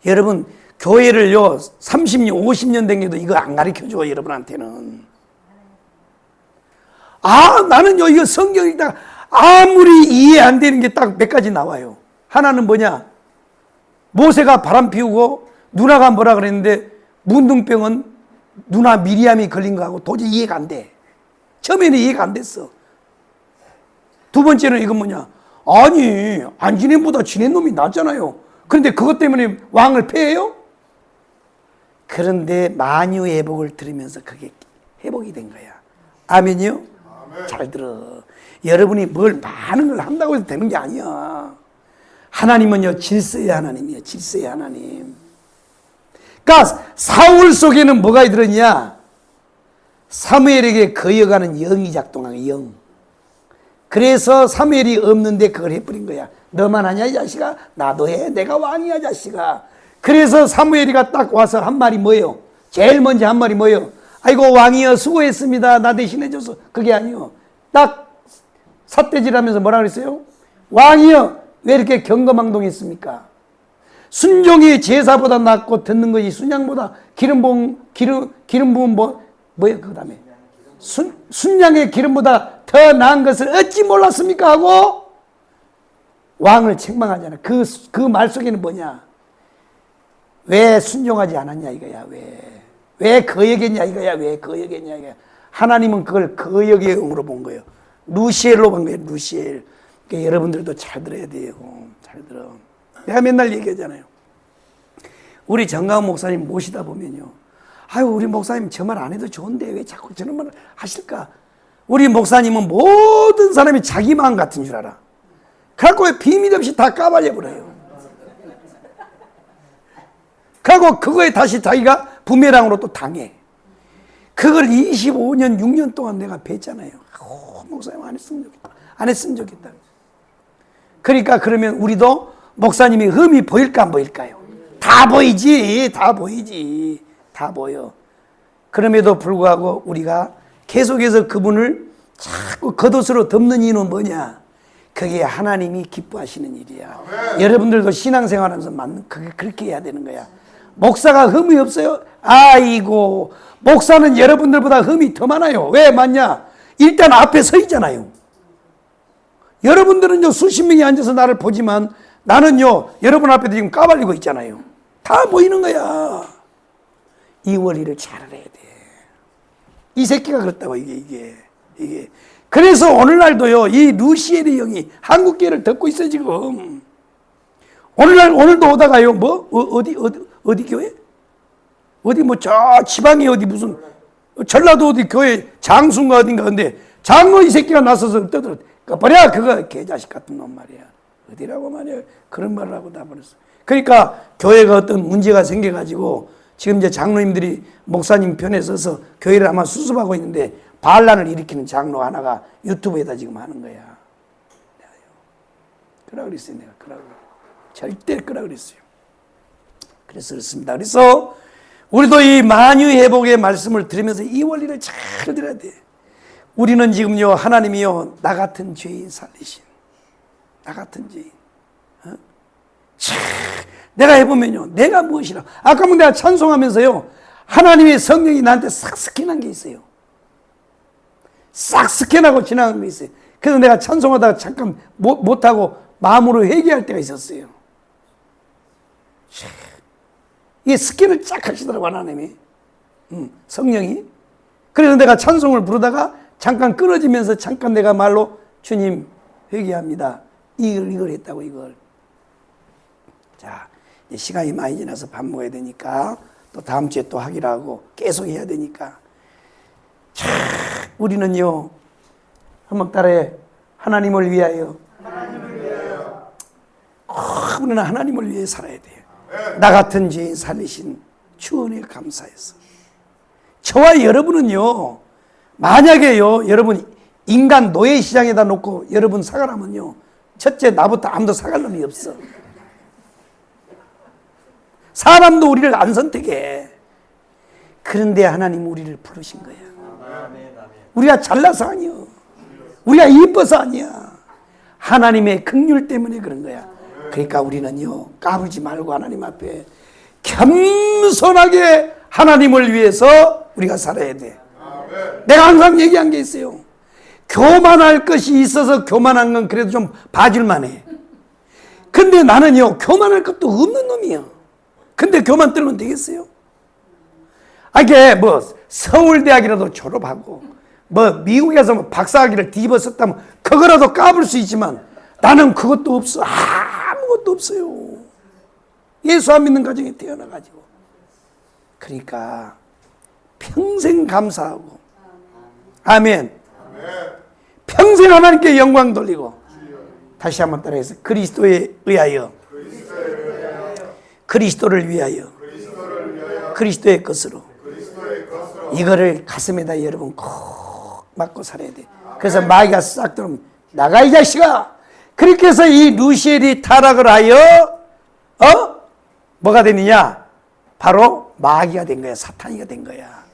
여러분 교회를요 30년 50년 된 게도 이거 안 가르쳐줘. 여러분한테는. 나는요 이거 성경 읽다가 아무리 이해 안 되는 게 딱 몇 가지 나와요. 하나는 뭐냐? 모세가 바람 피우고 누나가 뭐라 그랬는데 문둥병은 누나 미리암이 걸린 거하고 도저히 이해가 안 돼. 처음에는 이해가 안 됐어. 두 번째는 이건 뭐냐? 아니 안 지낸 보다 지낸 놈이 낫잖아요. 그런데 그것 때문에 왕을 패해요? 그런데 만유회복을 들으면서 그게 회복이 된 거야. 아멘이요? 아멘. 잘 들어. 여러분이 뭘 많은 걸 한다고 해서 되는 게 아니야. 하나님은요 질서의 하나님이에요. 질서의 하나님. 그러니까 사울 속에는 뭐가 들었냐? 사무엘에게 거여가는 영이 작동하는 영. 그래서 사무엘이 없는데 그걸 해버린 거야. 너만 하냐 이 자식아? 나도 해. 내가 왕이야 자식아. 그래서 사무엘이가 딱 와서 한 말이 뭐예요? 제일 먼저 한 말이 뭐예요? 아이고 왕이여 수고했습니다. 나 대신해줘서. 그게 아니요. 딱 삿대질하면서 뭐라 그랬어요? 왕이여 왜 이렇게 경거망동했습니까? 순종이 제사보다 낫고 듣는 것이 순양보다 기름 부은 뭐예요? 그 다음에 순양의 기름보다 더 나은 것을 어찌 몰랐습니까? 하고 왕을 책망하잖아. 그 말 속에는 뭐냐? 왜 순종하지 않았냐 이거야. 왜 거역했냐 이거야. 왜 거역했냐 이거야. 하나님은 그걸 거역의 영으로 본 거예요. 루시엘로 본 거예요. 루시엘. 그러니까 여러분들도 잘 들어야 돼요. 잘 들어. 내가 맨날 얘기하잖아요. 우리 정가은 목사님 모시다 보면요. 아유 우리 목사님 저 말 안 해도 좋은데 왜 자꾸 저런 말을 하실까? 우리 목사님은 모든 사람이 자기 마음 같은 줄 알아. 그래갖고 비밀 없이 다 까발려 버려요. 그리고 그거에 다시 자기가 부메랑으로 또 당해. 그걸 25년 6년 동안 내가 뵀잖아요. 목사님 안 했으면 좋겠다. 안 했으면 좋겠다. 그러니까 그러면 우리도 목사님이 흠이 보일까 안 보일까요? 다 보이지. 다 보이지. 다 보여. 그럼에도 불구하고 우리가 계속해서 그분을 자꾸 겉옷으로 덮는 이유는 뭐냐? 그게 하나님이 기뻐하시는 일이야. 아멘. 여러분들도 신앙생활하면서 그렇게 해야 되는 거야. 목사가 흠이 없어요? 아이고 목사는 여러분들보다 흠이 더 많아요. 왜 많냐? 일단 앞에 서 있잖아요. 여러분들은요 수십 명이 앉아서 나를 보지만 나는요 여러분 앞에도 지금 까발리고 있잖아요. 다 보이는 거야. 이 원리를 잘 알아야 돼. 이 새끼가 그렇다고 이게. 그래서 오늘날도요 이 루시엘의 영이 한국교회를 덮고 있어요 지금. 오늘도 오다가요 뭐 어디 교회? 어디 뭐 저 지방에 어디 무슨 전라도 어디 교회 장수인가 어딘가 근데 장로 이 새끼가 나서서 떠들어. 버려 그거 개자식 같은 놈 말이야. 어디라고 말이야. 그런 말을 하고 다 버렸어. 그러니까 교회가 어떤 문제가 생겨가지고 지금 이제 장로님들이 목사님 편에 서서 교회를 아마 수습하고 있는데 반란을 일으키는 장로 하나가 유튜브에다 지금 하는 거야. 그러라 그랬어요. 내가 그러라 그랬어요. 절대 그러라 그랬어요. 그래서 그렇습니다. 그래서 우리도 이 만유회복의 말씀을 들으면서 이 원리를 잘 들어야 돼. 우리는 지금요 하나님이요 나 같은 죄인 살리신 나 같은 죄인 내가 해보면요 내가 무엇이라 아까 내가 찬송하면서요 하나님의 성령이 나한테 싹 스캔한 게 있어요. 싹 스캔하고 지나간 게 있어요. 그래서 내가 찬송하다가 잠깐 못하고 마음으로 회개할 때가 있었어요. 이게 스캔을 쫙 하시더라고 하나님이 성령이. 그래서 내가 찬송을 부르다가 잠깐 끊어지면서 잠깐 내가 말로 주님 회개합니다. 이걸 했다고 이걸. 자 이제 시간이 많이 지나서 밥 먹어야 되니까 또 다음 주에 또 하기로 하고 계속 해야 되니까 자 우리는요 한번 따라해. 하나님을 위하여. 하나님을 위하여. 우리는 하나님을 위해 살아야 돼요. 나 같은 죄인 살리신 주 은혜에 감사해서. 저와 여러분은요 만약에요 여러분 인간 노예 시장에다 놓고 여러분 사가라면요 첫째 나부터 아무도 사갈 놈이 없어. 사람도 우리를 안 선택해. 그런데 하나님 우리를 부르신 거야. 우리가 잘나서 아니야. 우리가 이뻐서 아니야. 하나님의 긍휼 때문에 그런 거야. 그러니까 우리는요, 까불지 말고 하나님 앞에 겸손하게 하나님을 위해서 우리가 살아야 돼. 내가 항상 얘기한 게 있어요. 교만할 것이 있어서 교만한 건 그래도 좀 봐줄만 해. 근데 나는요, 교만할 것도 없는 놈이야. 근데 교만 떨면 되겠어요? 이게 뭐 서울대학이라도 졸업하고 뭐 미국에서 뭐 박사학위를 뒤집어 썼다면 그거라도 까불 수 있지만 나는 그것도 없어. 아무것도 없어요. 예수 안 믿는 가정에 태어나가지고. 그러니까 평생 감사하고, 아멘. 평생 하나님께 영광 돌리고, 다시 한번 따라해서 그리스도에 의하여, 그리스도를 위하여, 그리스도의 것으로, 이거를 가슴에다 여러분 콕 맞고 살아야 돼. 그래서 마귀가 싹 들어오면 나가 이 자식아. 그렇게 해서 이 루시엘이 타락을 하여 뭐가 되느냐? 바로 마귀가 된 거야. 사탄이가 된 거야.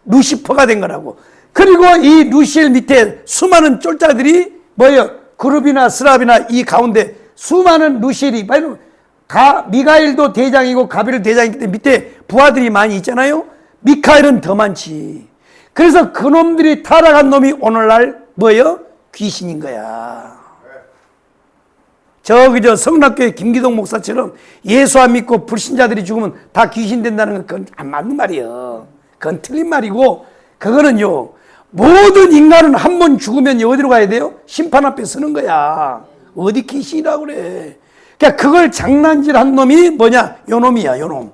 루시퍼가 된 거라고. 그리고 이 루시엘 밑에 수많은 쫄자들이 뭐예요? 그룹이나 스랍이나 이 가운데 수많은 루시엘이, 미가엘도 대장이고 가벨도 대장이기 때문에 밑에 부하들이 많이 있잖아요. 미카엘은 더 많지. 그래서 그놈들이 타락한 놈이 오늘날 뭐예요? 귀신인 거야. 저 성락교회 김기동 목사처럼 예수 안 믿고 불신자들이 죽으면 다 귀신 된다는 건 그건 안 맞는 말이에요. 그건 틀린 말이고, 그거는요, 모든 인간은 한 번 죽으면 어디로 가야 돼요? 심판 앞에 서는 거야. 어디 귀신이라고 그래. 그러니까 그걸 장난질한 놈이 뭐냐? 요놈이야, 요놈.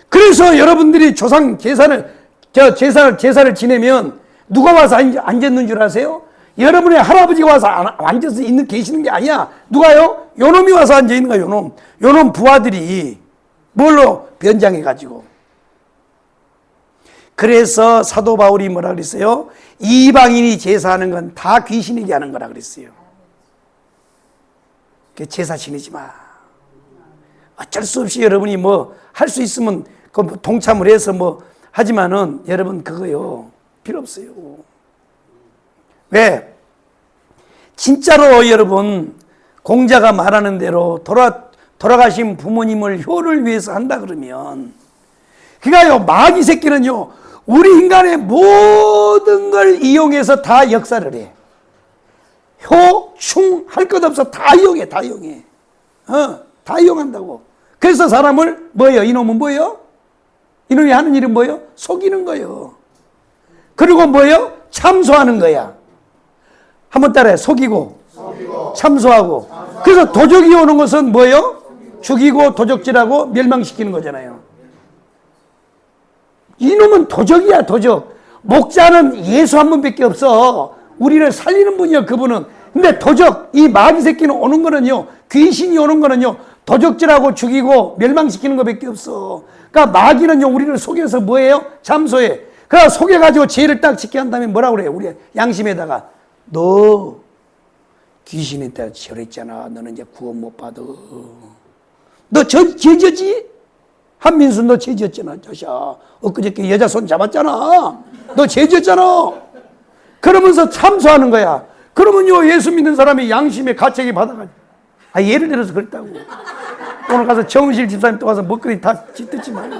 그래서 여러분들이 조상 제사를 지내면 누가 와서 앉았는 줄 아세요? 여러분의 할아버지가 와서 앉아서 계시는 게 아니야. 누가요? 요놈이 와서 앉아 있는 거야, 요놈. 요놈 부하들이 뭘로 변장해가지고. 그래서 사도 바울이 뭐라 그랬어요? 이방인이 제사하는 건 다 귀신에게 하는 거라 그랬어요. 제사 지내지 마. 어쩔 수 없이 여러분이 뭐 할 수 있으면 그 동참을 해서 뭐 하지만은 여러분 그거요 필요 없어요. 왜? 진짜로 여러분 공자가 말하는 대로 돌아가신 부모님을 효를 위해서 한다 그러면, 그러니까요, 마귀 새끼는요 우리 인간의 모든 걸 이용해서 다 역사를 해. 효, 충 할 것 없어. 다 이용해. 다 이용한다고. 그래서 사람을 뭐예요? 이놈은 뭐예요? 이놈이 하는 일은 뭐예요? 속이는 거예요. 그리고 뭐예요? 참소하는 거야. 한번 따라해. 속이고 참소하고. 그래서 도적이 오는 것은 뭐예요? 죽이고 도적질하고 멸망시키는 거잖아요. 이놈은 도적이야, 도적. 목자는 예수 한 분밖에 없어. 우리를 살리는 분이야, 그분은. 근데 도적, 이 마귀 새끼는 오는 거는요, 귀신이 오는 거는요, 도적질하고 죽이고 멸망시키는 것밖에 없어. 그러니까 마귀는요, 우리를 속여서 뭐예요? 참소해. 그러니까 속여가지고 죄를 딱 짓게 한 다음에 뭐라고 그래요? 우리 양심에다가, 너 귀신에 따라 절했잖아. 너는 이제 구원 못 받아. 너 죄졌지? 한민수 너 죄졌잖아, 자샤. 엊그저께 여자 손 잡았잖아. 너 죄졌잖아. 그러면서 참소하는 거야. 그러면요, 예수 믿는 사람이 양심의 가책이 받아가지고. 예를 들어서 그랬다고. 오늘 가서 정은실 집사님 또 와서 먹거리 다 짓듣지 말고.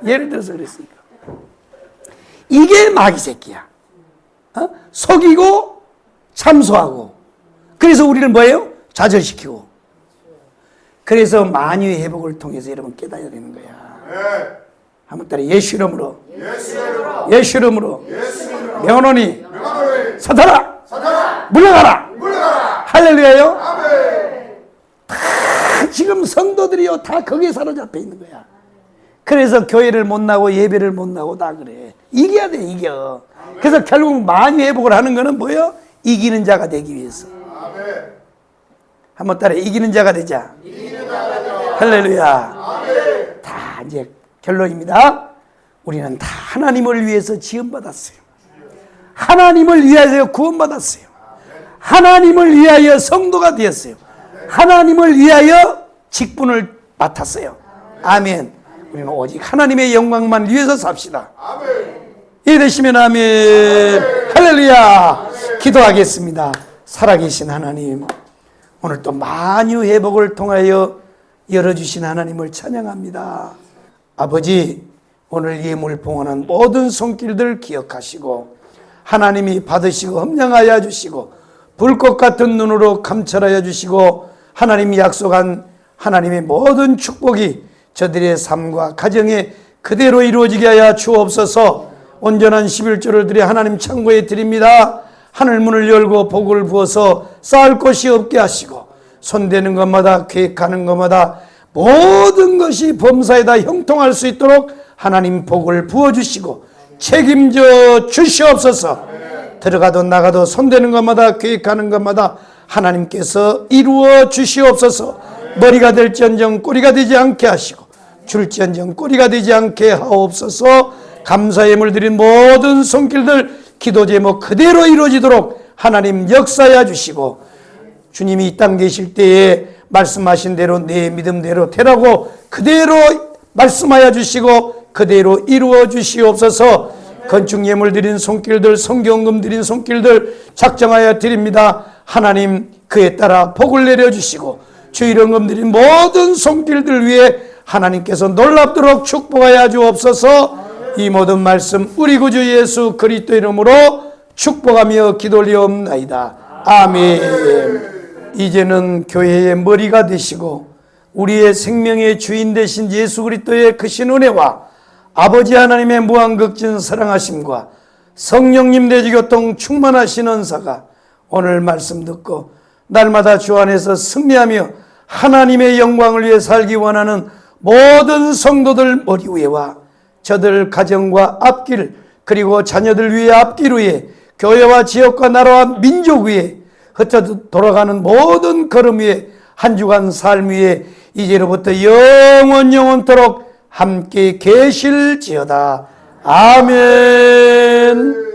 예를 들어서 그랬으니까. 이게 마귀 새끼야. 속이고 참소하고. 그래서 우리를 뭐예요? 좌절시키고. 그래서 만유의 회복을 통해서 여러분 깨달아야 되는 거야. 한번 따라 예수 이름으로. 예수 이름으로. 명하노니 사탄아 물러가라. 할렐루야요. 다 지금 성도들이요 다 거기에 사로잡혀 있는 거야. 그래서 교회를 못 나고 예배를 못 나고 다 그래. 이겨야 돼, 이겨. 그래서 결국 만유 회복을 하는 거는 뭐예요? 이기는 자가 되기 위해서. 한번 따라 이기는 자가 되자. 할렐루야. 다 이제 결론입니다. 우리는 다 하나님을 위해서 지음받았어요. 하나님을 위하여 구원받았어요. 하나님을 위하여 성도가 되었어요. 하나님을 위하여 직분을 맡았어요. 아멘. 우리는 오직 하나님의 영광만 위해서 삽시다. 아멘. 이해되시면 아멘. 할렐루야. 기도하겠습니다. 살아계신 하나님, 오늘 또 만유 회복을 통하여 열어주신 하나님을 찬양합니다. 아버지, 오늘 예물 봉헌한 모든 손길들 기억하시고 하나님이 받으시고 험량하여 주시고 불꽃 같은 눈으로 감찰하여 주시고 하나님이 약속한 하나님의 모든 축복이 저들의 삶과 가정에 그대로 이루어지게 하여 주옵소서. 온전한 11조를 드려 하나님 창고에 드립니다. 하늘 문을 열고 복을 부어서 쌓을 곳이 없게 하시고 손대는 것마다 계획하는 것마다 모든 것이 범사에다 형통할 수 있도록 하나님 복을 부어주시고 책임져 주시옵소서. 들어가도 나가도 손대는 것마다 계획하는 것마다 하나님께서 이루어 주시옵소서. 머리가 될지언정 꼬리가 되지 않게 하시고 줄지언정 꼬리가 되지 않게 하옵소서. 감사의 예물 드린 모든 손길들 기도 제목 그대로 이루어지도록 하나님 역사해 주시고 주님이 이 땅 계실 때에 말씀하신 대로 내 믿음대로 되라고 그대로 말씀하여 주시고 그대로 이루어 주시옵소서. 건축 예물 드린 손길들, 성경금 드린 손길들 작정하여 드립니다. 하나님 그에 따라 복을 내려주시고 주일원금 드린 모든 손길들 위해 하나님께서 놀랍도록 축복하여 주옵소서. 이 모든 말씀 우리 구주 예수 그리스도 이름으로 축복하며 기도 올리옵나이다. 아멘. 이제는 교회의 머리가 되시고 우리의 생명의 주인 되신 예수 그리스도의 크신 은혜와 아버지 하나님의 무한극진 사랑하심과 성령님 대지교통 충만하신 은사가 오늘 말씀 듣고 날마다 주 안에서 승리하며 하나님의 영광을 위해 살기 원하는 모든 성도들 머리 위에와 저들 가정과 앞길 그리고 자녀들 위에 앞길 위에 교회와 지역과 나라와 민족 위에 흩어 돌아가는 모든 걸음 위에 한 주간 삶 위에 이제로부터 영원토록 함께 계실지어다. 아멘.